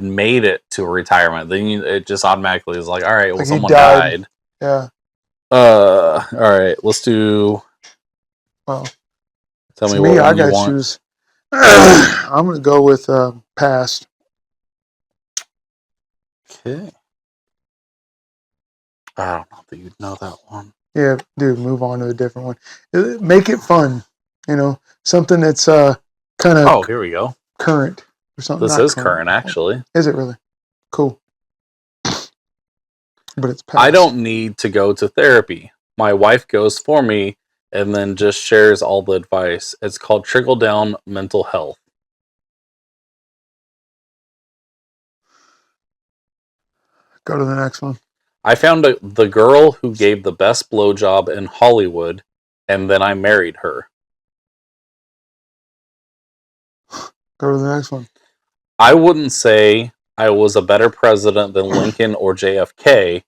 made it to retirement, then it just automatically is like, all right, well, like someone died. Yeah. All right, let's do. Well, tell me what I gotta choose. I'm gonna go with past. Okay. I don't know that you'd know that one. Yeah, dude, move on to a different one. Make it fun. Something that's kind of. Oh, here we go. Current or something. This is current, actually. Is it really? Cool. But it's past. I don't need to go to therapy. My wife goes for me and then just shares all the advice. It's called trickle-down mental health. Go to the next one. I found the girl who gave the best blowjob in Hollywood, and then I married her. Go to the next one. I wouldn't say I was a better president than Lincoln or JFK,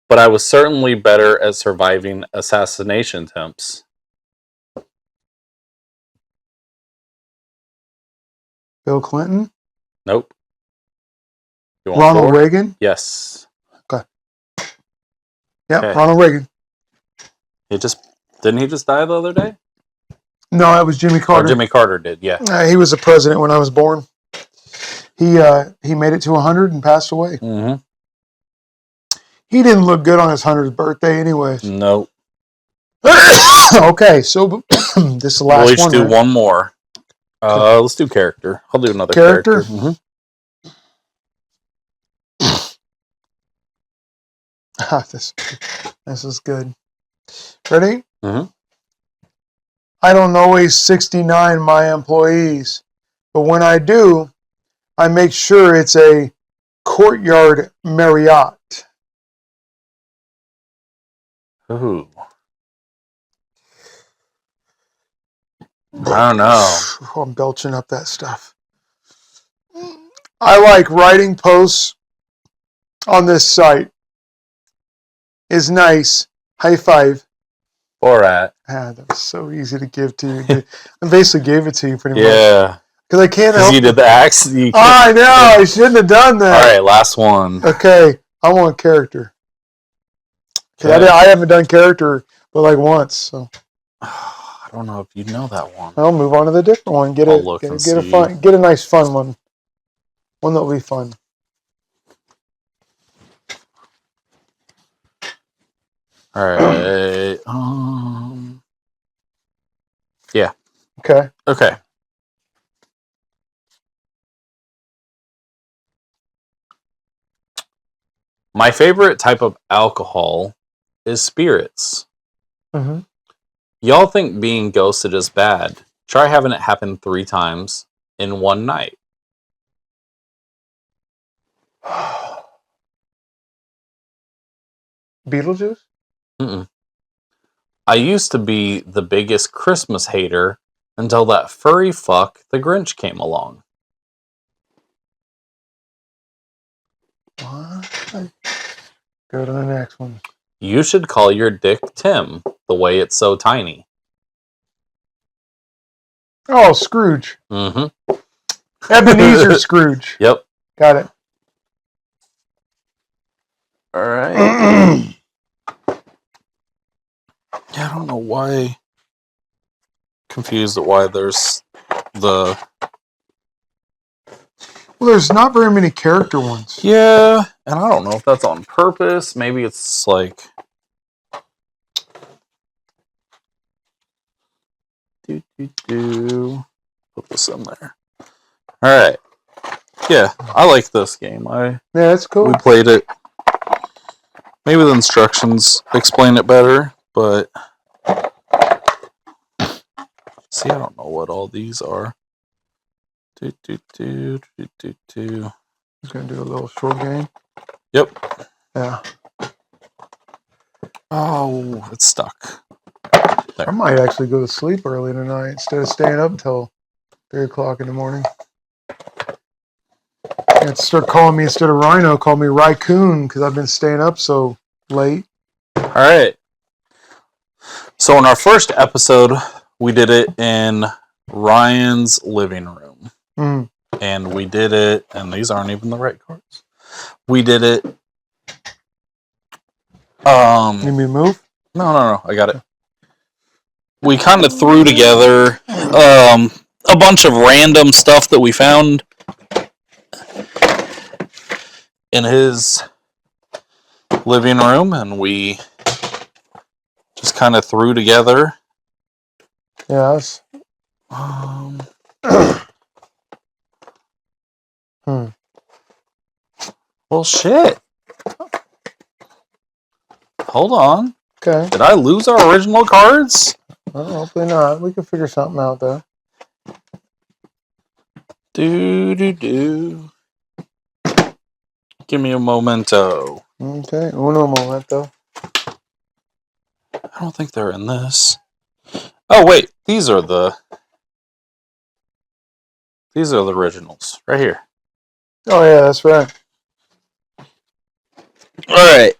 but I was certainly better at surviving assassination attempts. Bill Clinton? Nope. You want Ronald 4? Reagan? Yes. Okay. Yeah, Okay. Ronald Reagan. Didn't he just die the other day? No, that was Jimmy Carter. Or Jimmy Carter did, yeah. He was the president when I was born. He made it to 100 and passed away. Mm-hmm. He didn't look good on his 100th birthday anyways. Nope. Okay, so this is the last one. We'll each do right? one more. Let's do character. I'll do another character. Mm-hmm. This is good. Ready? Mm-hmm. I don't always 69 my employees, but when I do, I make sure it's a Courtyard Marriott. Ooh. I don't know. I'm belching up that stuff. I like writing posts on this site. Is nice. High five. Borat. That was so easy to give to you. I basically gave it to you pretty much. Yeah. Because I can't help you did the axe. I know. I shouldn't have done that. All right, last one. Okay. I want character. Okay. I haven't done character but like once. So I don't know if you know that one. I'll move on to the different one. Get a nice fun one. One that'll be fun. All right. Yeah. Okay. Okay. My favorite type of alcohol is spirits. Mm-hmm. Y'all think being ghosted is bad. Try having it happen 3 times in one night. Beetlejuice? Mm-mm. I used to be the biggest Christmas hater until that furry fuck, the Grinch, came along. What? Go to the next one. You should call your dick Tim, the way it's so tiny. Oh, Scrooge. Mm-hmm. Ebenezer Scrooge. Yep. Got it. All right. Yeah, I don't know why. Confused at why there's the. Well, there's not very many character ones. Yeah, and I don't know if that's on purpose. Maybe it's like. Put this in there. All right. Yeah, I like this game. Yeah, that's cool. We played it. Maybe the instructions explain it better, but see, I don't know what all these are. He's gonna do a little short game. Yep. Yeah. Oh, it's stuck. There. I might actually go to sleep early tonight instead of staying up until 3 o'clock in the morning. You have to start calling me, instead of Rhino, call me Raccoon, because I've been staying up so late. All right. So in our first episode, we did it in Ryan's living room. Mm. And we did it, and these aren't even the right cards. We did it. Need me to move? No, I got it. We kind of threw together a bunch of random stuff that we found in his living room, and we just kind of threw together. Yes. Well, shit. Hold on. Okay. Did I lose our original cards? Well, hopefully not. We can figure something out, though. Do. Give me a momento. Okay. Uno momento. I don't think they're in this. Oh, wait. These are the originals. Right here. Oh, yeah, that's right. All right.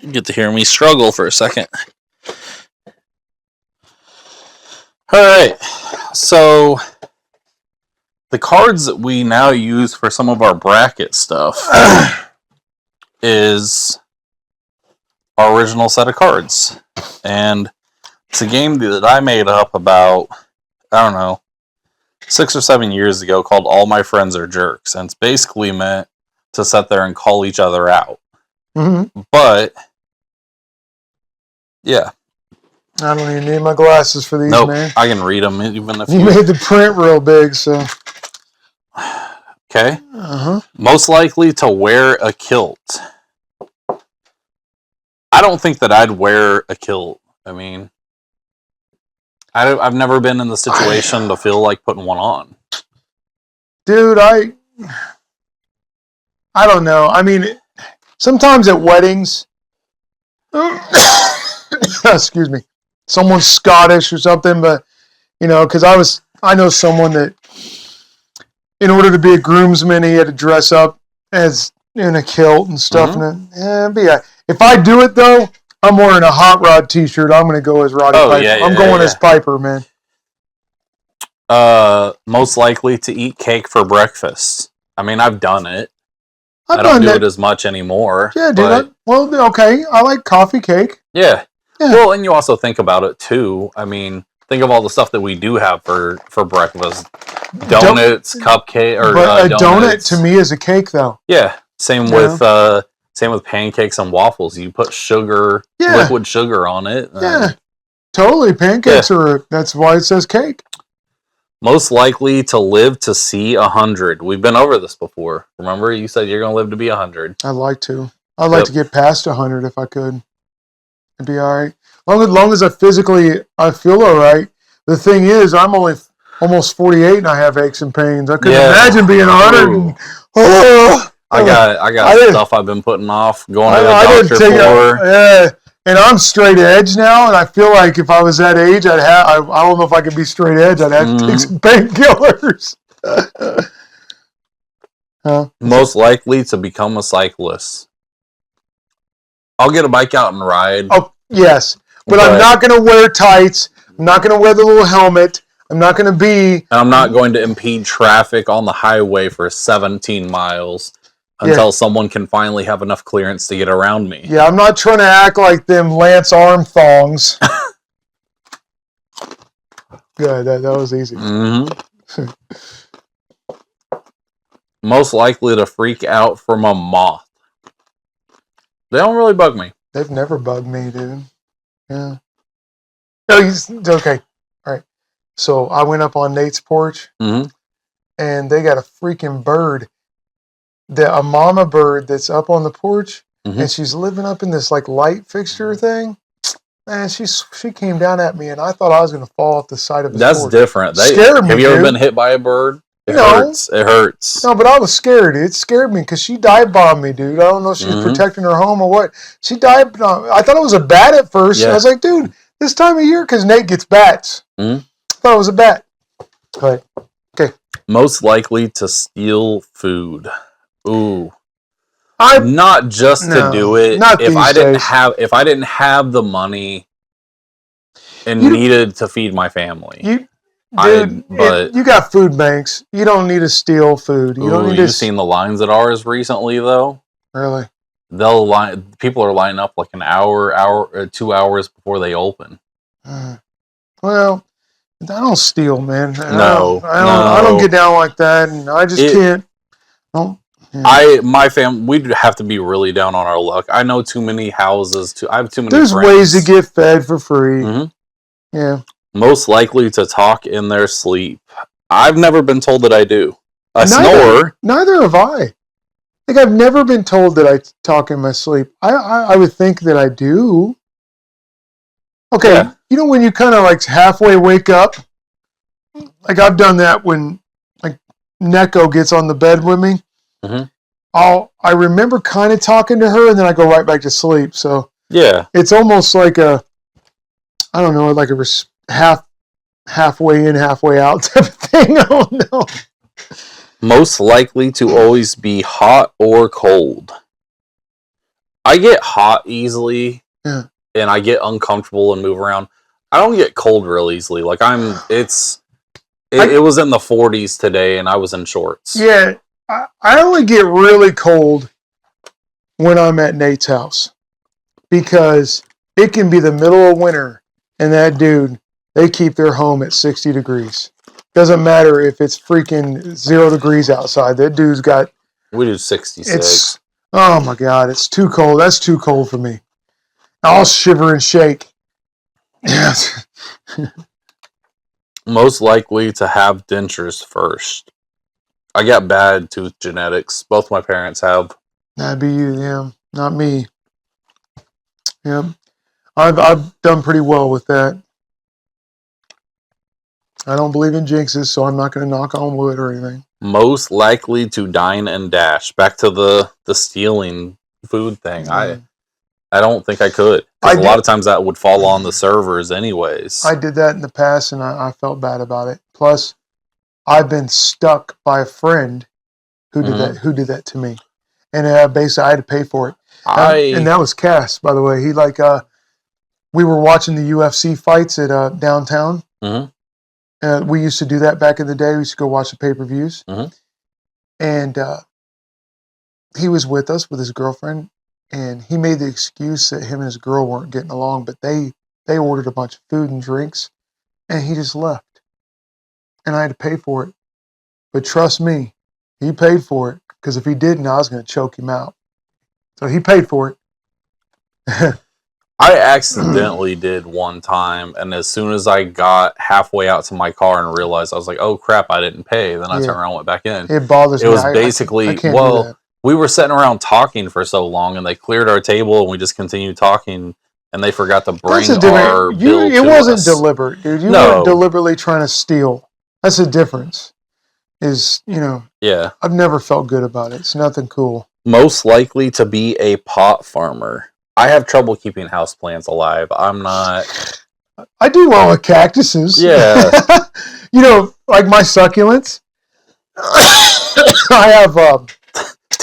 You get to hear me struggle for a second. All right. So, the cards that we now use for some of our bracket stuff is our original set of cards. And it's a game that I made up about, I don't know, 6 or 7 years ago called All My Friends Are Jerks. And it's basically meant to sit there and call each other out. Mm-hmm. But, yeah. I don't even need my glasses for these, man. I can read them even if you made the print real big, so. Okay. Uh-huh. Most likely to wear a kilt. I don't think that I'd wear a kilt. I mean, I've never been in the situation to feel like putting one on. Dude, I don't know. I mean, sometimes at weddings, excuse me, someone's Scottish or something, but, you know, because I know someone that, in order to be a groomsman, he had to dress up as in a kilt and stuff. Mm-hmm. And if I do it, though, I'm wearing a Hot Rod t-shirt. I'm going to go as Roddy Piper. Yeah, I'm going as Piper, man. Most likely to eat cake for breakfast. I mean, I've done it. I don't do it as much anymore. Yeah, dude. Okay. I like coffee cake. Yeah. Well, and you also think about it, too. I mean, think of all the stuff that we do have for breakfast. Donuts, cupcake, or but a donuts. Donut to me is a cake, though. Yeah. Same with pancakes and waffles. You put sugar, liquid sugar on it. Yeah. Totally. Pancakes are, that's why it says cake. Most likely to live to see 100. We've been over this before. Remember, you said you're going to live to be 100. I'd like to. I'd like to get past 100 if I could. It'd be all right. Long as I feel all right. The thing is, I'm only almost 48 and I have aches and pains. I couldn't imagine being 100. I got stuff I've been putting off going to the doctor for. And I'm straight edge now, and I feel like if I was that age, I don't know if I could be straight edge. I'd have to take some painkillers. Most likely to become a cyclist. I'll get a bike out and ride. Oh, yes. But I'm not going to wear tights. I'm not going to wear the little helmet. I'm not going to be... I'm not going to impede traffic on the highway for 17 miles until someone can finally have enough clearance to get around me. Yeah, I'm not trying to act like them Lance Arm thongs. Yeah, that was easy. Mm-hmm. Most likely to freak out from a moth. They don't really bug me. They've never bugged me, dude. Yeah. No, okay. All right. So I went up on Nate's porch, and they got a freaking bird, a mama bird that's up on the porch, and she's living up in this like light fixture thing. Man, she came down at me, and I thought I was going to fall off the side of his porch. That's different. Scared me. Have you ever been hit by a bird? It hurts. It hurts. No, but I was scared. It scared me because she dive bombed me, dude. I don't know if she was protecting her home or what. She dive bombed. I thought it was a bat at first. I was like, dude, this time of year, because Nate gets bats. I thought it was a bat. But, okay. Most likely to steal food. Ooh. Not just to do it. If I didn't have the money and needed to feed my family. You got food banks. You don't need to steal food. You've seen the lines at ours recently, though. Really? People are lining up like an hour, 2 hours before they open. Well, I don't steal, man. I don't get down like that, and I just can't. My family, we'd have to be really down on our luck. I know too many houses. I have too many. There's ways to get fed for free. Yeah. Most likely to talk in their sleep. I've never been told that I do. I snore. Neither have I. Like, I've never been told that I talk in my sleep. I would think that I do. Okay, you know when you kind of like halfway wake up? Like, I've done that when like Neko gets on the bed with me. I remember kind of talking to her, and then I go right back to sleep. So it's almost like like a halfway in, halfway out type of thing. Oh no. Most likely to always be hot or cold. I get hot easily, Yeah. and I get uncomfortable and move around. I don't get cold real easily. Like it was in the 40s today, and I was in shorts. Yeah, I only get really cold when I'm at Nate's house because it can be the middle of winter, and that dude, they keep their home at 60 degrees. Doesn't matter if it's freaking 0 degrees outside. That dude's got. We do 66. Oh my God, it's too cold. That's too cold for me. I'll shiver and shake. Yes. Most likely to have dentures first. I got bad tooth genetics. Both my parents have. That'd be you, yeah. Not me. Yeah. I've done pretty well with that. I don't believe in jinxes, so I'm not going to knock on wood or anything. Most likely to dine and dash. Back to the stealing food thing. Mm. I don't think I could. Because a lot of times that would fall on the servers anyways. I did that in the past, and I felt bad about it. Plus, I've been stuck by a friend who did that to me. And basically, I had to pay for it. And that was Cass, by the way. He we were watching the UFC fights at downtown. Mm-hmm. We used to do that back in the day. We used to go watch the pay-per-views. Mm-hmm. And he was with us with his girlfriend, and he made the excuse that him and his girl weren't getting along, but they ordered a bunch of food and drinks, and he just left. And I had to pay for it. But trust me, he paid for it, because if he didn't, I was going to choke him out. So he paid for it. I accidentally did one time, and as soon as I got halfway out to my car and realized, I was like, oh crap, I didn't pay. Then I turned around and went back in. It bothers me. It was basically, we were sitting around talking for so long, and they cleared our table, and we just continued talking, and they forgot to bring our bill to us. It wasn't deliberate, dude. You weren't deliberately trying to steal. That's the difference. Yeah. I've never felt good about it. It's nothing cool. Most likely to be a pot farmer. I have trouble keeping houseplants alive. I'm not. I do well with cactuses. Yeah. Like my succulents. I have.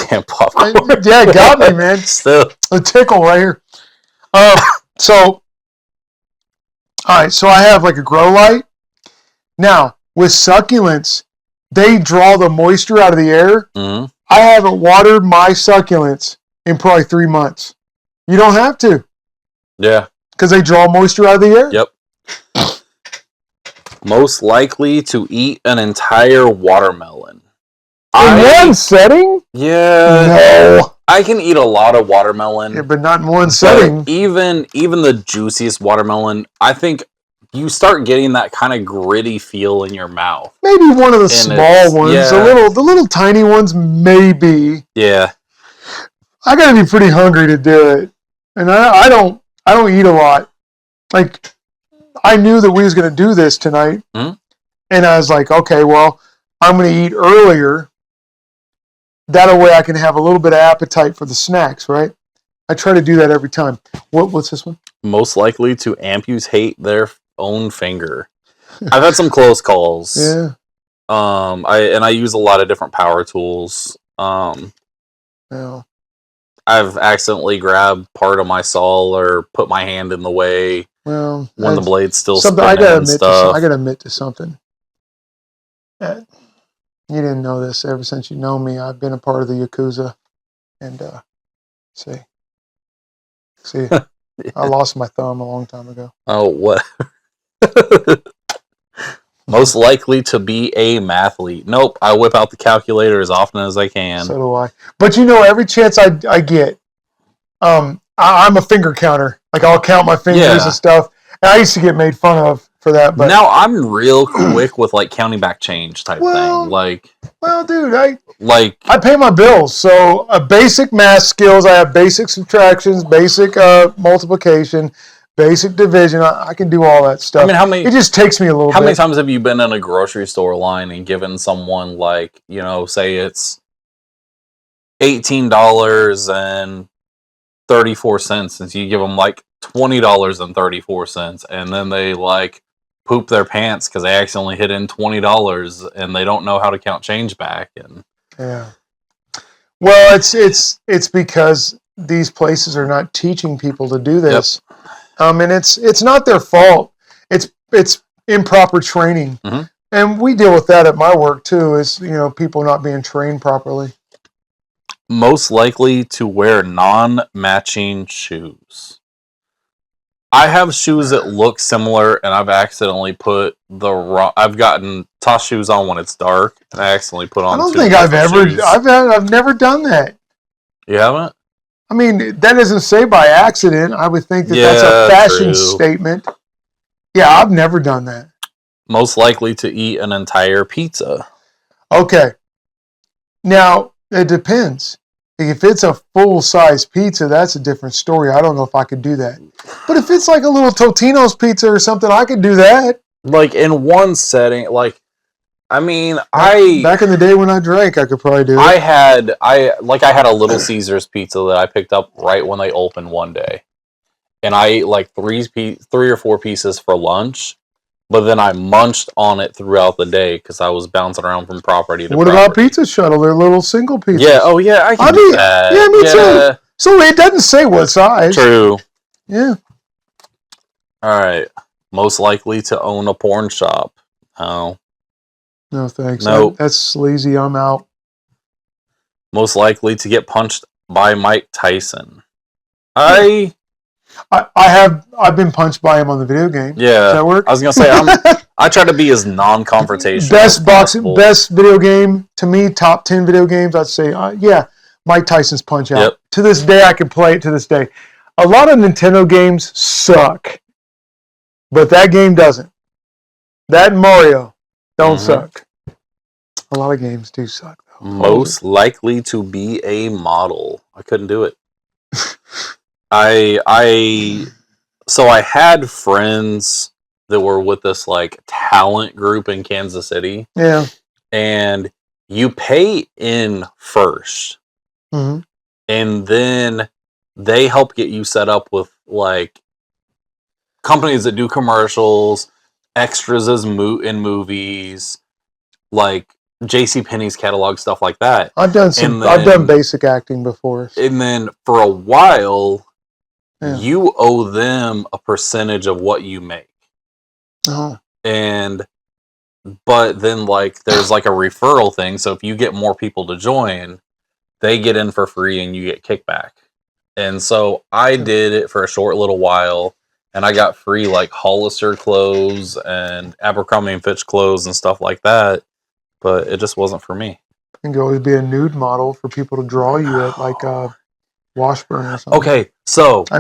Damn popcorn. Yeah, it got me, man. Still. A tickle right here. All right. So I have like a grow light. Now with succulents, they draw the moisture out of the air. Mm-hmm. I haven't watered my succulents in probably 3 months. You don't have to. Yeah. Because they draw moisture out of the air? Yep. Most likely to eat an entire watermelon. In one setting? Yeah. No. I can eat a lot of watermelon. Yeah, but not in one setting. Even the juiciest watermelon, I think you start getting that kind of gritty feel in your mouth. Maybe one of the small ones. Yeah. The little tiny ones, maybe. Yeah. I gotta be pretty hungry to do it. And I don't eat a lot. Like, I knew that we was going to do this tonight. Mm-hmm. And I was like, okay, well, I'm going to eat earlier. That way I can have a little bit of appetite for the snacks, right? I try to do that every time. What's this one? Most likely to amputate their own finger. I've had some close calls. Yeah. I use a lot of different power tools. Yeah. I've accidentally grabbed part of my saw or put my hand in the way when the blade's still spinning I gotta admit to something. You didn't know this. Ever since you know me, I've been a part of the Yakuza. And, see, yeah. I lost my thumb a long time ago. Oh, what? Most likely to be a mathlete. Nope, I whip out the calculator as often as I can. So do I. But every chance I get, I'm a finger counter. Like, I'll count my fingers and stuff. And I used to get made fun of for that. But now I'm real quick with like counting back change type thing. Like, well, dude, I pay my bills. So basic math skills. I have basic subtractions, basic multiplication. Basic division, I can do all that stuff. I mean, it just takes me a little bit. How many times have you been in a grocery store line and given someone like, say it's $18.34, and you give them like $20.34, and then they like poop their pants because they accidentally hit in $20 and they don't know how to count change back. And yeah. Well, it's because these places are not teaching people to do this. Yep. And it's not their fault. It's improper training. Mm-hmm. And we deal with that at my work too, is, people not being trained properly. Most likely to wear non-matching shoes. I have shoes that look similar, and I've accidentally put the wrong. I've gotten toss shoes on when it's dark, and I accidentally put on. I don't think I've ever. Shoes. I've never done that. You haven't? I mean, that doesn't say by accident. I would think that's a fashion statement. Yeah, I've never done that. Most likely to eat an entire pizza. Okay. Now, it depends. If it's a full-size pizza, that's a different story. I don't know if I could do that. But if it's like a little Totino's pizza or something, I could do that. Like in one setting, back in the day when I drank, I could probably do it. I had a Little Caesars pizza that I picked up right when they opened one day. And I ate like 3 or 4 pieces for lunch. But then I munched on it throughout the day because I was bouncing around from property to property. What about Pizza Shuttle? They're little single pizzas. Yeah, I can do that. Yeah, me too. So it doesn't say what size. True. Yeah. All right. Most likely to own a porn shop. Oh. No, thanks. Nope. That's sleazy. I'm out. Most likely to get punched by Mike Tyson. I've been punched by him on the video game. Yeah. Does that work? I was gonna say I try to be as non-confrontational. Best video game to me, top 10 video games. I'd say, Mike Tyson's Punch Out. Yep. To this day, I can play it. To this day, a lot of Nintendo games suck, but that game doesn't. That and Mario don't suck. A lot of games do suck though. Most likely to be a model. I couldn't do it. So I had friends that were with this talent group in Kansas City. Yeah. And you pay in first. Mm-hmm. And then they help get you set up with companies that do commercials, extras in movies, JCPenney's catalog, stuff like that. I've done basic acting before. And then for a while, you owe them a percentage of what you make. Oh. But then there's a referral thing. So if you get more people to join, they get in for free and you get kickback. And so I did it for a short little while, and I got free Hollister clothes and Abercrombie & Fitch clothes and stuff like that. But it just wasn't for me. You can always be a nude model for people to draw you at Washburn or something. Okay, so I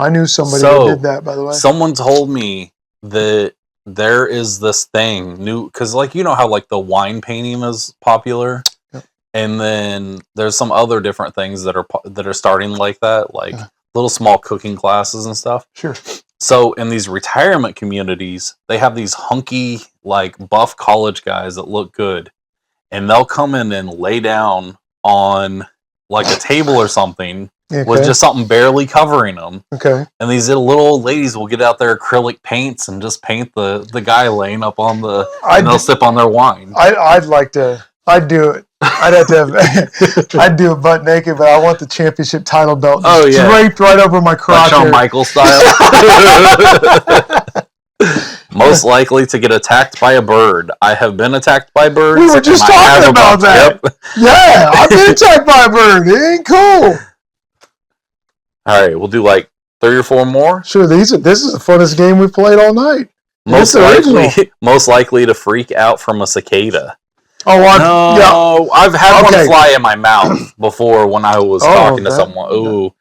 knew somebody who did that, by the way. Someone told me that there is this thing new, because you know how the wine painting is popular, and then there's some other different things that are starting like that, little small cooking classes and stuff. Sure. So in these retirement communities, they have these hunky buff college guys that look good, and they'll come in and lay down on a table or something. Okay. With just something barely covering them. Okay. And these little old ladies will get out their acrylic paints and just paint the guy laying up on and they'll sip on their wine. I'd do it. I'd have to have, I'd do it butt naked, but I want the championship title belt draped right over my crotch. Shawn Michaels style. Most likely to get attacked by a bird. I have been attacked by birds. We were just talking about that. Yep. Yeah, I've been attacked by a bird. It ain't cool. All right, we'll do 3 or 4 more. Sure, this is the funnest game we've played all night. Most likely to freak out from a cicada. Oh, I've had one fly in my mouth before when I was talking to someone. Ooh,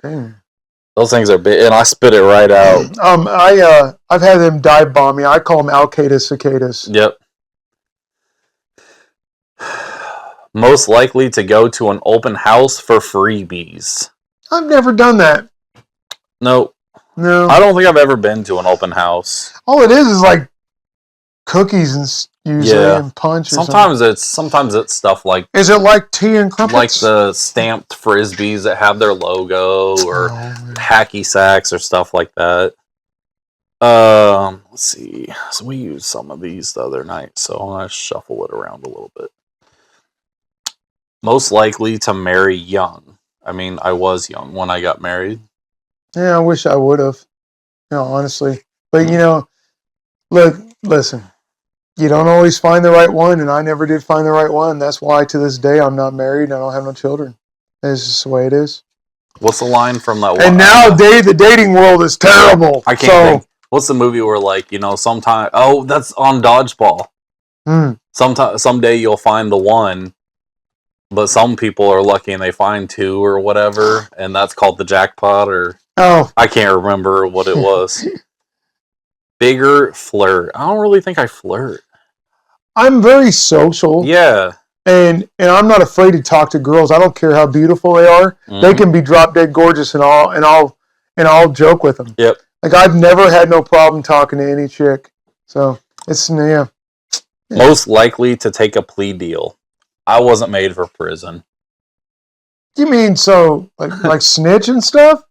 those things are big, and I spit it right out. I've had them dive bomb me. I call them Al-Qaeda cicadas. Yep. Most likely to go to an open house for freebies. I've never done that. No. I don't think I've ever been to an open house. All it is cookies and usually and punch. Sometimes it's stuff like. Is it like tea and crumpets? Like the stamped frisbees that have their logo, or hacky sacks or stuff like that. Let's see. So we used some of these the other night, so I'm gonna shuffle it around a little bit. Most likely to marry young. I mean, I was young when I got married. Yeah, I wish I would have. Honestly, but look, listen. You don't always find the right one, and I never did find the right one. That's why to this day I'm not married and I don't have no children. It's just the way it is. What's the line from that one? And nowadays the dating world is terrible. I can't think. What's the movie where sometime? Oh, that's on Dodgeball. Someday you'll find the one, but some people are lucky and they find two or whatever, and that's called the jackpot. Or I can't remember what it was. Bigger flirt. I don't really think I flirt. I'm very social. Yeah. And I'm not afraid to talk to girls. I don't care how beautiful they are. Mm-hmm. They can be drop dead gorgeous, and I'll joke with them. Yep. Like I've never had no problem talking to any chick. So it's yeah. Most likely to take a plea deal. I wasn't made for prison. You mean so like snitch and stuff?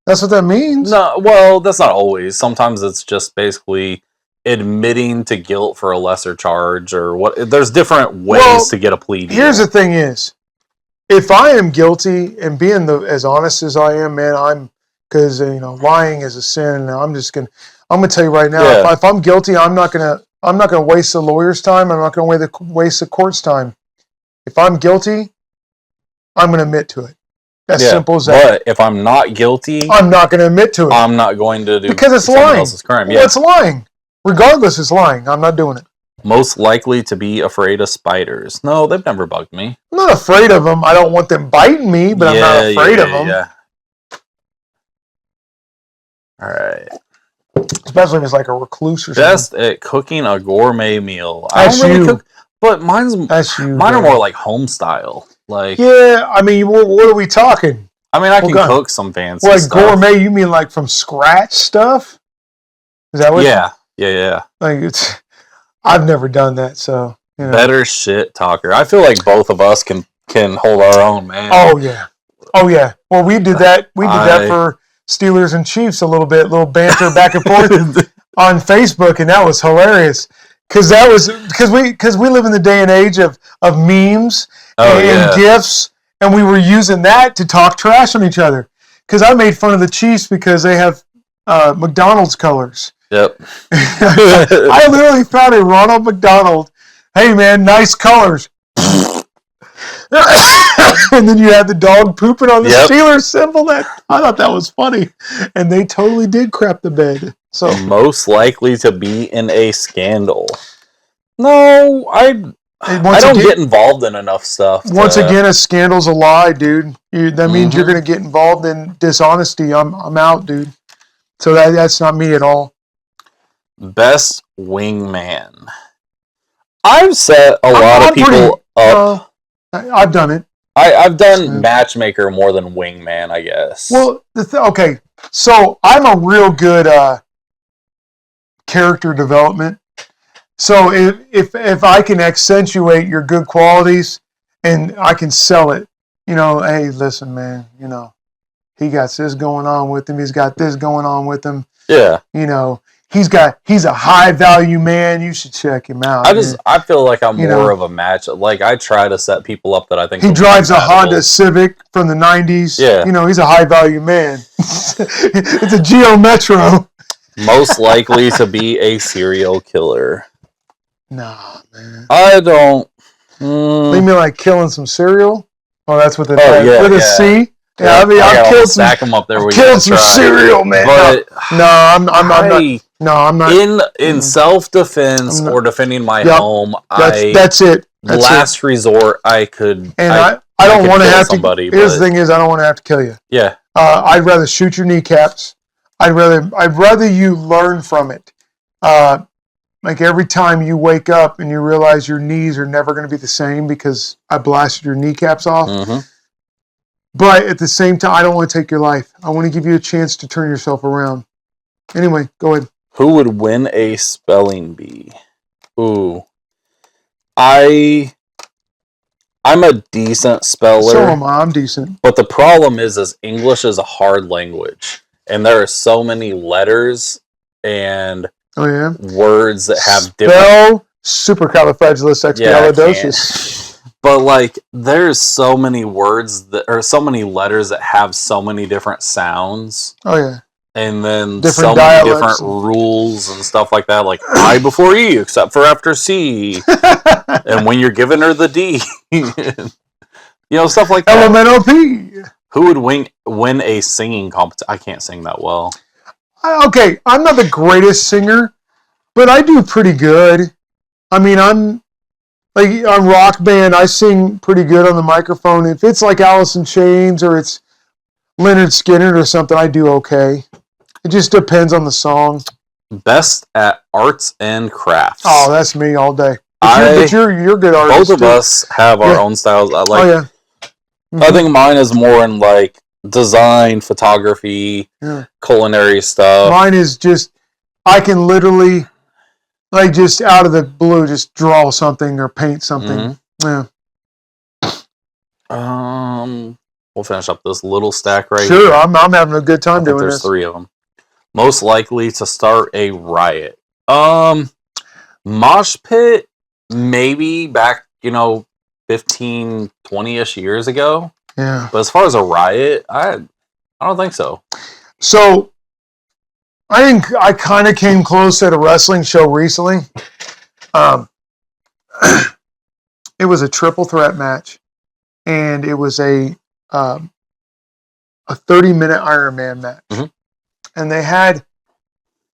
That's what that means? No, well, that's not always. Sometimes it's just basically admitting to guilt for a lesser charge or what. There's different ways to get a plea deal. Here's the thing is, if I am guilty and being as honest as I am, man, because lying is a sin. And I'm gonna tell you right now, if I'm guilty, I'm not gonna waste the lawyer's time. I'm not gonna waste the court's time. If I'm guilty, I'm gonna admit to it. As simple as that. But if I'm not guilty, I'm not going to admit to it. I'm not going to do because it's lying. Else's crime. Well, it's lying. Regardless, it's lying. I'm not doing it. Most likely to be afraid of spiders. No, they've never bugged me. I'm not afraid of them. I don't want them biting me, but I'm not afraid of them. Yeah. All right. Especially if it's like a recluse or something. Best at cooking a gourmet meal. That's I don't really cook, but mine are more like home style. Like, yeah, I mean, what are we talking? I mean, I can cook some fancy stuff. Gourmet, you mean like from scratch stuff? Is that what? Yeah. Like I've never done that, so better shit talker. I feel like both of us can hold our own, man. Oh yeah. Well, we did that. We did that for Steelers and Chiefs a little banter back and forth on Facebook, and that was hilarious. Because we live in the day and age of memes and GIFs, and we were using that to talk trash on each other. Because I made fun of the Chiefs because they have McDonald's colors. Yep. I literally found a Ronald McDonald. Hey man, nice colors. And then you had the dog pooping on the Steelers symbol. I thought that was funny, and they totally did crap the bed. So most likely to be in a scandal. No, I don't get involved in enough stuff. Once again, a scandal's a lie, dude. That means you're going to get involved in dishonesty. I'm out, dude. So that's not me at all. Best wingman. I've set a lot of people up. I've done it. I've done matchmaker more than wingman, I guess. Well, okay. So I'm a real good character development. So if I can accentuate your good qualities and I can sell it, hey, listen, man, he got this going on with him. He's got this going on with him. Yeah. He's a high value man. You should check him out. I feel like I'm more of a match. Like I try to set people up that I think he drives a Honda Civic from the 90s. Yeah. He's a high value man. It's a Geo Metro. Most likely to be a serial killer. Nah, man. I don't. Leave me like killing some cereal. Oh, that's what with a C. Yeah, I mean, I've killed some. Stack them up there. Killed some cereal, man. But I'm not. No, I'm not. In self-defense or defending my home, that's it. Last resort, I could. And I don't want to have somebody. Here's the thing: is I don't want to have to kill you. Yeah. I'd rather shoot your kneecaps. I'd rather you learn from it. Like every time you wake up and you realize your knees are never going to be the same because I blasted your kneecaps off. Mm-hmm. But at the same time, I don't want to take your life. I want to give you a chance to turn yourself around. Anyway, go ahead. Who would win a spelling bee? Ooh. I'm a decent speller. So am I. I'm decent. But the problem is English is a hard language. And there are so many letters and words that have different supercalifragilisticexpialidocious. But like, there's so many words or so many letters that have so many different sounds. Oh yeah. And then different so many different rules and stuff like that, like I before E, except for after C, and when you're giving her the D, stuff like that. Elemental P. Who would win a singing competition? I can't sing that well. Okay, I'm not the greatest singer, but I do pretty good. I mean, I'm like on Rock Band, I sing pretty good on the microphone. If it's like Alice in Chains or it's Leonard Skinner or something, I do okay. It just depends on the song. Best at arts and crafts. Oh, that's me all day. But you're good artist. Both of us have our own styles. I think mine is more in like design, photography, culinary stuff. Mine is just, I can literally, like just out of the blue, just draw something or paint something. Yeah. We'll finish up this little stack right here. Sure, I'm having a good time doing this. There's 3 of them. Most likely to start a riot. Mosh pit, maybe back, 15, 20-ish years ago. Yeah. But as far as a riot, I don't think so. So, I think I kind of came close at a wrestling show recently. It was a triple threat match, and it was a 30-minute Iron Man match. Mm-hmm. And they had,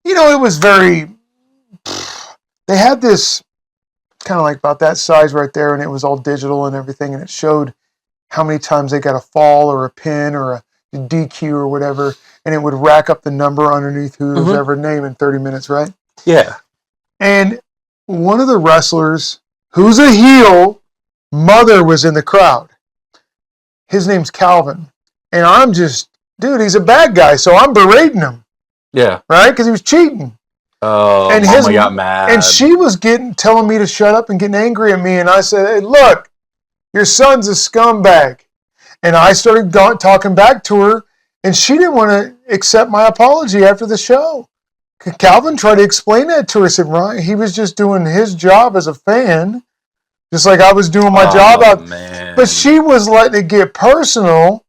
it was very, they had this kind of like about that size right there, and it was all digital and everything, and it showed how many times they got a fall or a pin or a DQ or whatever, and it would rack up the number underneath who's ever name in 30 minutes, right? Yeah. And one of the wrestlers, who's a heel, mother was in the crowd. His name's Calvin. And I'm just, dude, he's a bad guy, so I'm berating him. Yeah. Right? Because he was cheating. Oh, and Mama got mad. And she was telling me to shut up and getting angry at me. And I said, hey, look, your son's a scumbag. And I started talking back to her, and she didn't want to accept my apology after the show. Calvin tried to explain that to her. I said, Ryan, he was just doing his job as a fan, just like I was doing my job. Man. But she was letting it get personal.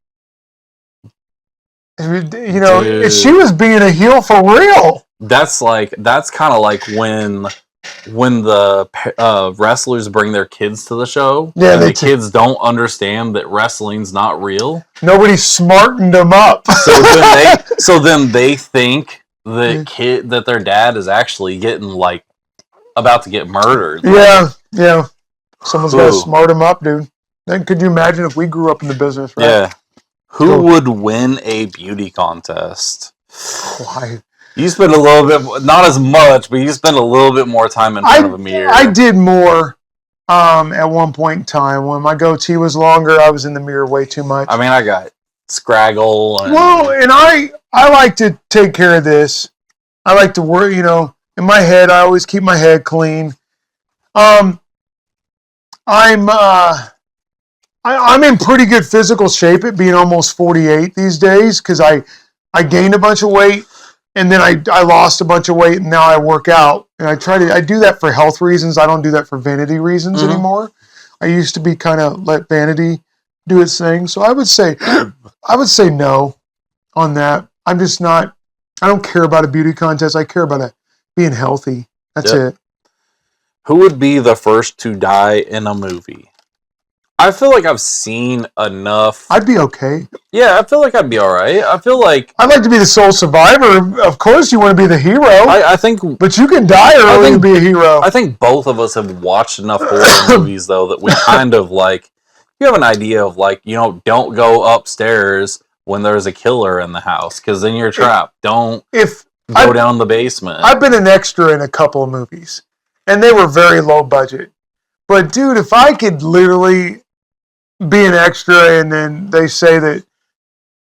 Dude. She was being a heel for real. That's kind of like when the wrestlers bring their kids to the show. Yeah, and the kids don't understand that wrestling's not real. Nobody smartened them up. So then they think that their dad is actually getting like about to get murdered. Yeah. Someone's got to smart them up, dude. Then could you imagine if we grew up in the business, right? Yeah. Who would win a beauty contest? Why? You spend a little bit, not as much, but you spend a little bit more time in front of a mirror. I did more at one point in time. When my goatee was longer, I was in the mirror way too much. I mean, I got scraggle. And I like to take care of this. I like to work, in my head, I always keep my head clean. I'm in pretty good physical shape at being almost 48 these days because I gained a bunch of weight and then I lost a bunch of weight and now I work out. And I do that for health reasons. I don't do that for vanity reasons anymore. I used to be kind of let vanity do its thing. So I would say no on that. I'm just not, I don't care about a beauty contest. I care about being healthy. That's it. Who would be the first to die in a movie? I feel like I've seen enough. I'd be okay. Yeah, I feel like I'd be all right. I feel like I'd like to be the sole survivor. Of course, you want to be the hero. I think, but you can die early and be a hero. I think both of us have watched enough horror movies, though, that we kind of like. You have an idea of like, don't go upstairs when there's a killer in the house because then you're trapped. Don't go down the basement. I've been an extra in a couple of movies, and they were very low budget. But dude, if I could literally be an extra and then they say that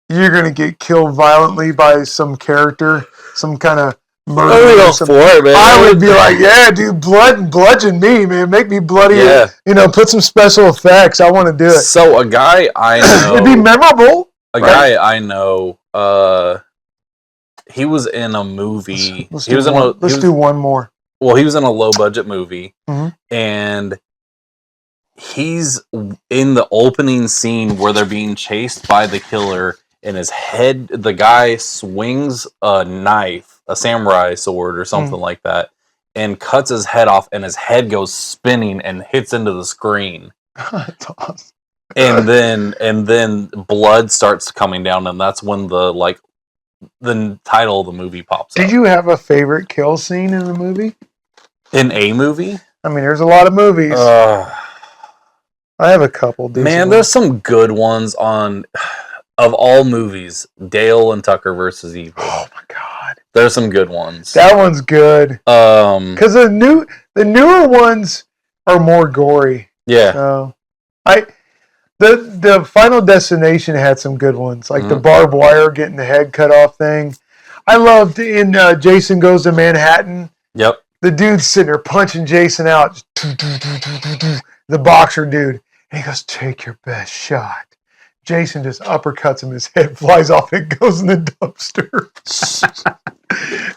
you're going to get killed violently by some character, some kind of murder. I would be like, yeah, dude, bludgeon me, man. Make me bloody. Yeah. Put some special effects. I want to do it. So a guy I know. It'd be memorable. Guy I know, he was in a movie. Let's do one more. Well, he was in a low budget movie, Mm-hmm. and he's in the opening scene where they're being chased by the killer, and the guy swings a knife, a samurai sword or something like that, and cuts his head off, and his head goes spinning and hits into the screen. That's awesome. And then blood starts coming down, and that's when the title of the movie pops up. Did you have a favorite kill scene in the movie? In a movie? I mean, there's a lot of movies. I have a couple. Man, there's some good ones on. Of all movies, Dale and Tucker versus Evil. Oh my god, there's some good ones. That one's good. Because the newer ones are more gory. Yeah. So, the Final Destination had some good ones, like the barbed wire getting the head cut off thing. I loved in Jason Goes to Manhattan. Yep. The dude's sitting there punching Jason out. The boxer dude. And he goes, "Take your best shot." Jason just uppercuts him. His head flies off and goes in the dumpster.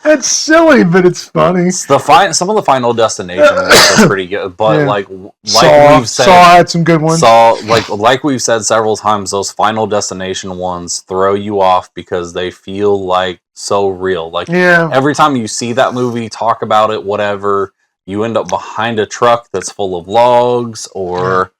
That's silly, but it's funny. Some of the Final Destination ones are pretty good, but like we've said, Saw had some good ones. Like we've said several times, those Final Destination ones throw you off because they feel like so real. Like every time you see that movie, talk about it, whatever, you end up behind a truck that's full of logs or.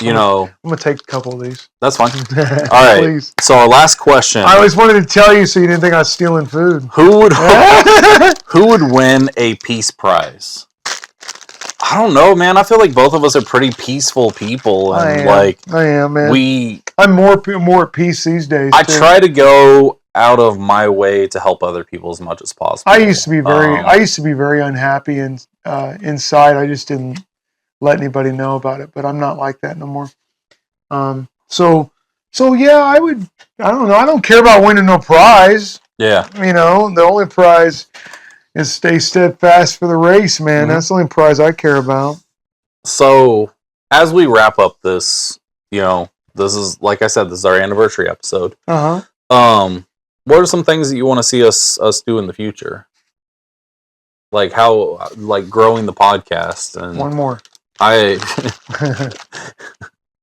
I'm gonna take a couple of these. That's fine. All right. Please. So our last question. I always wanted to tell you so you didn't think I was stealing food. Who would win a peace prize? I don't know, man. I feel like both of us are pretty peaceful people, and I am, man. I'm more at peace these days. I try to go out of my way to help other people as much as possible. I used to be very unhappy and inside. I just didn't let anybody know about it, but I'm not like that no more. So yeah, I don't know. I don't care about winning no prize. Yeah. The only prize is stay steadfast for the race, man. That's the only prize I care about. So as we wrap up this, this is, like I said, this is our anniversary episode. What are some things that you want to see us do in the future? Like growing the podcast and one more.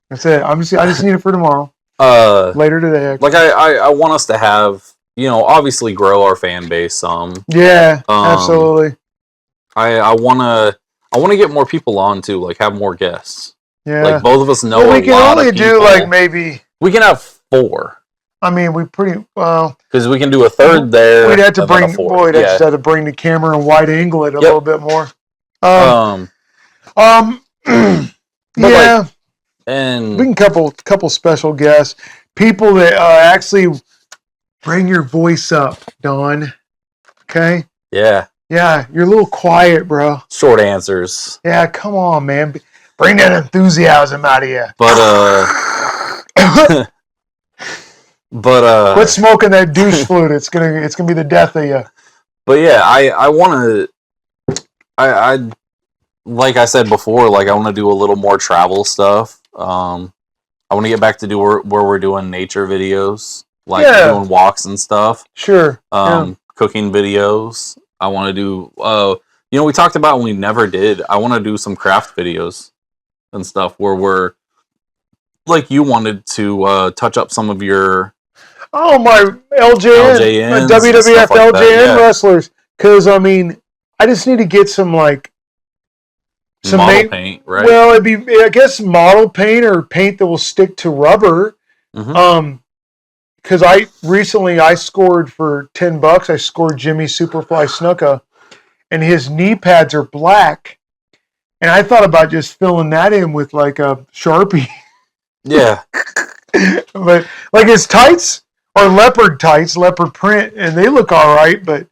That's it. I just need it for tomorrow. Later today. Actually. Like I want us to have, obviously grow our fan base some. Yeah, absolutely. I wanna get more people on too, like have more guests. Yeah. Like both of us know we a can lot only of people. do like maybe we can have 4. I mean, we pretty well because we can do a third there. We'd have to bring have to bring the camera and wide angle it a little bit more. Yeah, and we can couple special guests, people that actually bring your voice up, Don. Okay. Yeah. Yeah, you're a little quiet, bro. Short answers. Yeah, come on, man. Bring that enthusiasm out of you. But quit smoking that douche flute. It's gonna be the death of you. But yeah, I want to. I like I said before, like I want to do a little more travel stuff. I want to get back to where we're doing nature videos, like doing walks and stuff. Sure. Cooking videos. I want to do. We talked about when we never did. I want to do some craft videos and stuff where we're like you wanted to touch up some of your. Oh, my LJN, WWF LJN wrestlers. Because, I mean, I just need to get some model paint, right? Well, it'd be, I guess, model paint or paint that will stick to rubber. Because I scored for $10. I scored Jimmy Superfly Snuka, and his knee pads are black. And I thought about just filling that in with like a Sharpie. Yeah. But like his tights are leopard print, and they look all right. But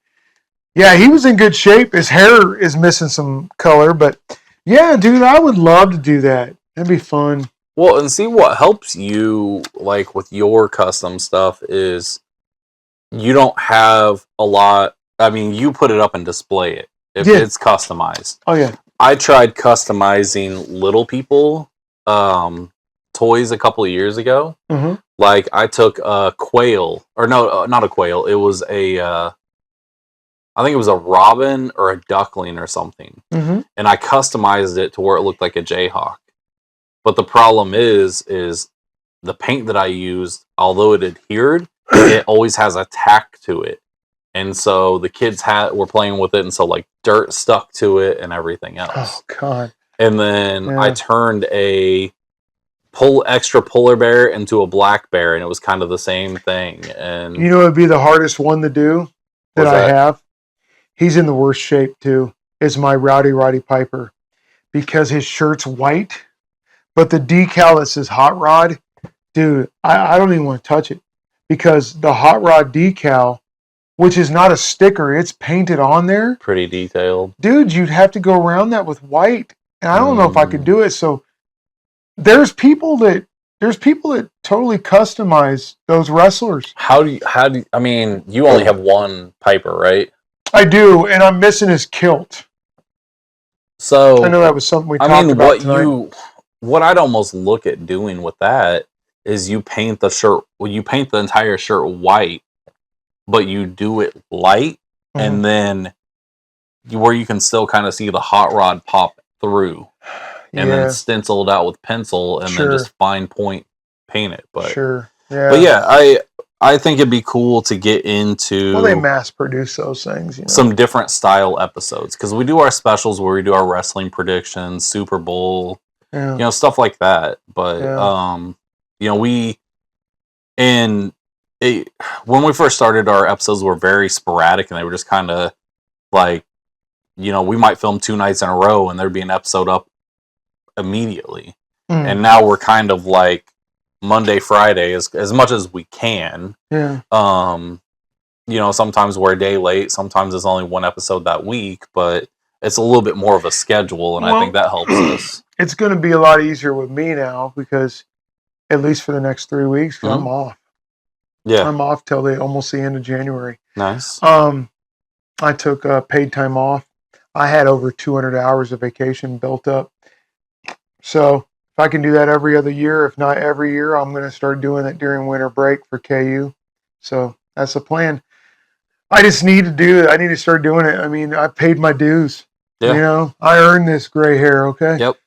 yeah, he was in good shape. His hair is missing some color, but yeah, dude, I would love to do that. That'd be fun. Well, and see what helps you like with your custom stuff is you don't have a lot. I mean, you put it up and display it if it's customized. Oh yeah. I tried customizing little people toys a couple of years ago, Like I took a quail, or no, not a quail. It was I think it was a robin or a duckling or something, Mm-hmm. and I customized it to where it looked like a jayhawk. But the problem is the paint that I used, although it adhered, it always has a tack to it, and so the kids were playing with it, and so like dirt stuck to it and everything else. Oh God! And then Yeah. I turned a extra polar bear into a black bear, and it was kind of the same thing. And You know, it'd be the hardest one to do that What's I that? have. He's in the worst shape too. Is my Roddy Piper, because his shirt's white, but the decal that says Hot Rod, dude, I don't even want to touch it, because the Hot Rod decal, which is not a sticker, it's painted on there. Pretty detailed. Dude, you'd have to go around that with white, and I don't know if I could do it. So there's people that totally customize those wrestlers. How do you, I mean, you only have one Piper, right? I do, and I'm missing his kilt. So I know that was something we talked about tonight. What I'd almost look at doing with that is you paint the shirt, you paint the entire shirt white, but you do it light, and then where you can still kind of see the hot rod pop through, and then stencil it out with pencil, and then just fine point paint it. But but yeah, I think it'd be cool to get into. Well, they mass produce those things, some different style episodes, because we do our specials where we do our wrestling predictions, Super Bowl, stuff like that. But when we first started, our episodes were very sporadic, and they were just kind of like, we might film 2 nights in a row, and there'd be an episode up immediately. And now we're kind of like Monday, Friday, as much as we can. Sometimes we're a day late, sometimes it's only one episode that week, but it's a little bit more of a schedule, and I think that helps us. It's going to be a lot easier with me now, because at least for the next 3 weeks, I'm off. Yeah, I'm off till almost the end of January. Nice. I took paid time off. I had over 200 hours of vacation built up. So if I can do that every other year, if not every year, I'm going to start doing it during winter break for KU. So that's the plan. I just need to do it. I need to start doing it. I mean, I paid my dues. Yeah. I earned this gray hair, okay? Yep.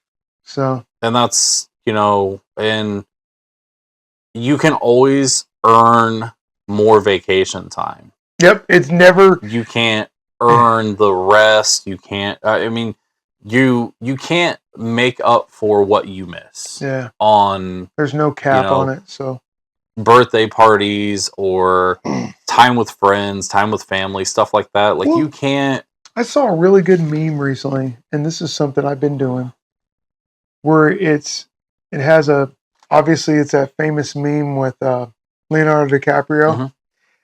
So. And that's, and you can always earn more vacation time. Yep. It's never. You can't earn the rest. You can't, you can't make up for what you miss. Yeah. There's no cap on it, so. Birthday parties or time with friends, time with family, stuff like that. Like, you can't. I saw a really good meme recently, and this is something I've been doing, where it has obviously it's that famous meme with Leonardo DiCaprio,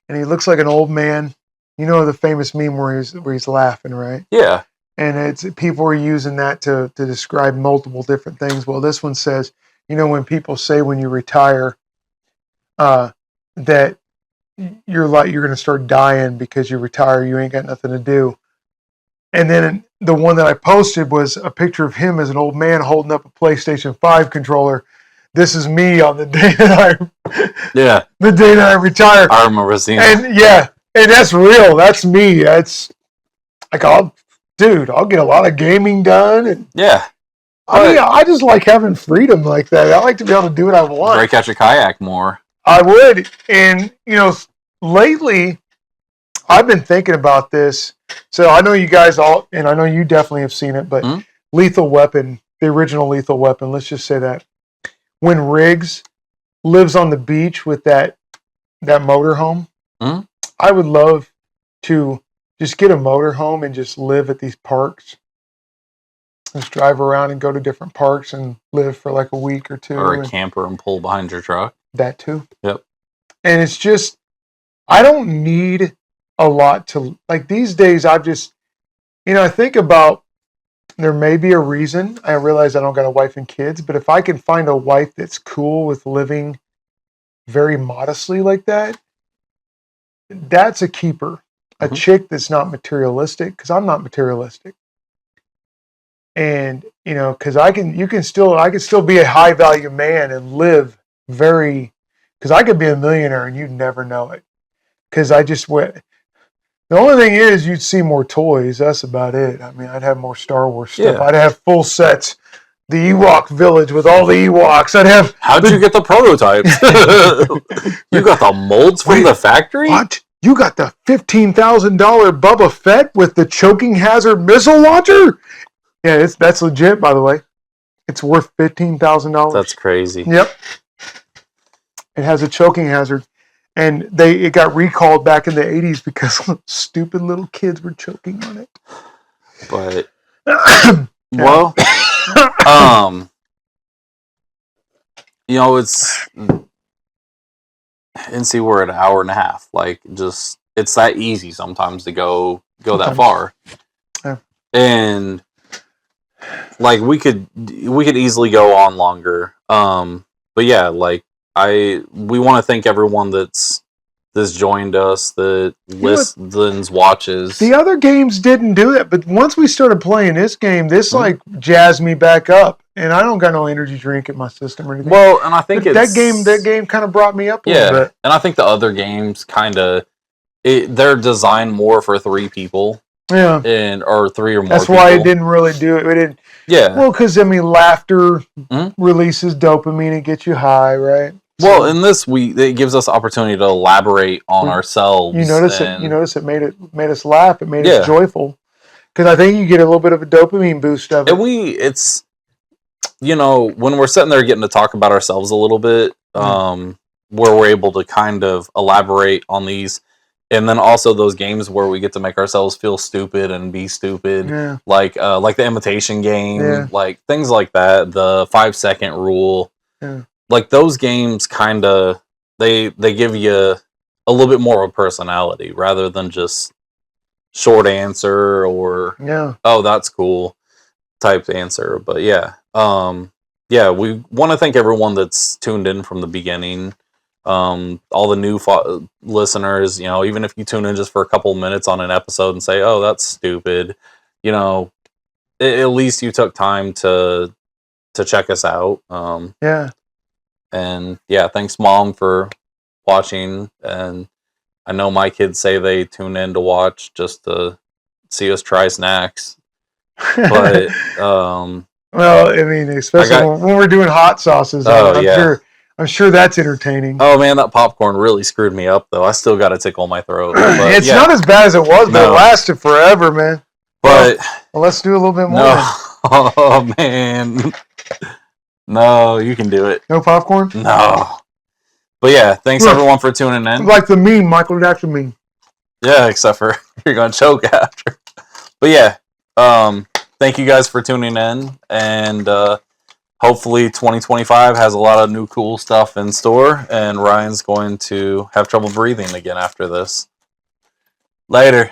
and he looks like an old man. You know the famous meme where he's laughing, right? Yeah. And people are using that to describe multiple different things. Well, this one says, when people say when you retire, that you're going to start dying because you retire, you ain't got nothing to do. And then the one that I posted was a picture of him as an old man holding up a PlayStation 5 controller. This is me on the day that I retire. I remember seeing that. And that's real. That's me. That's like, I'll get a lot of gaming done. And I just like having freedom like that. I like to be able to do what I want. Break out your kayak more. I would. And, lately I've been thinking about this. So I know you guys all, and I know you definitely have seen it, but Lethal Weapon, the original Lethal Weapon, let's just say that. When Riggs lives on the beach with that motorhome, I would love to just get a motorhome and just live at these parks. Just drive around and go to different parks and live for like a week or two. Or a camper and pull behind your truck. That too. Yep. And it's just, I don't need a lot to, like these days I've just, I think about, there may be a reason. I realize I don't got a wife and kids, but if I can find a wife that's cool with living very modestly like that, that's a keeper. A chick that's not materialistic, because I'm not materialistic. And, because I can still be a high value man and live because because I could be a millionaire and you'd never know it. Because I just went. The only thing is, you'd see more toys. That's about it. I mean, I'd have more Star Wars stuff. Yeah. I'd have full sets. The Ewok village with all the Ewoks. I'd have. How'd you get the prototypes? You got the molds from the factory? What? You got the $15,000 Boba Fett with the choking hazard missile launcher? Yeah, that's legit, by the way. It's worth $15,000. That's crazy. Yep. It has a choking hazard. And it got recalled back in the 80s because stupid little kids were choking on it. But, well, you know, it's, and see, we're at an hour and a half. Like, just, it's that easy sometimes to go that far. Yeah. And, like, we could easily go on longer. But yeah, like, we want to thank everyone that's joined us, that listens, watches. The other games didn't do that, but once we started playing this game, like jazzed me back up, and I don't got no energy drink in my system or anything. Well, and I think that game kind of brought me up a little bit. And I think the other games kind of they're designed more for 3 people. Yeah, or 3 or more. That's why it didn't really do it. It didn't. Yeah. Well, because I mean, laughter releases dopamine; it gets you high, right? Well, in this, it gives us opportunity to elaborate on ourselves. You notice it made us laugh. It made us joyful, because I think you get a little bit of a dopamine boost of it. And it's when we're sitting there getting to talk about ourselves a little bit, where we're able to kind of elaborate on these, and then also those games where we get to make ourselves feel stupid and be stupid, like the imitation game, like things like that, the 5-second rule. Yeah. Like those games kind of they give you a little bit more of a personality rather than just short answer or oh, that's cool type answer. But we want to thank everyone that's tuned in from the beginning. All the new listeners, even if you tune in just for a couple minutes on an episode and say, oh, that's stupid, at least you took time to check us out. And thanks, Mom, for watching. And I know my kids say they tune in to watch just to see us try snacks. But well, I mean, especially when we're doing hot sauces, I'm sure that's entertaining. Oh man, that popcorn really screwed me up though. I still got a tickle in my throat. But, it's not as bad as it was, but it lasted forever, man. But well, let's do a little bit more. No. Oh man. No, you can do it. No popcorn? No. But thanks everyone for tuning in. Like the meme, Michael Jackson meme. Yeah, except for you're gonna choke after. But thank you guys for tuning in, and hopefully 2025 has a lot of new cool stuff in store, and Ryan's going to have trouble breathing again after this. Later.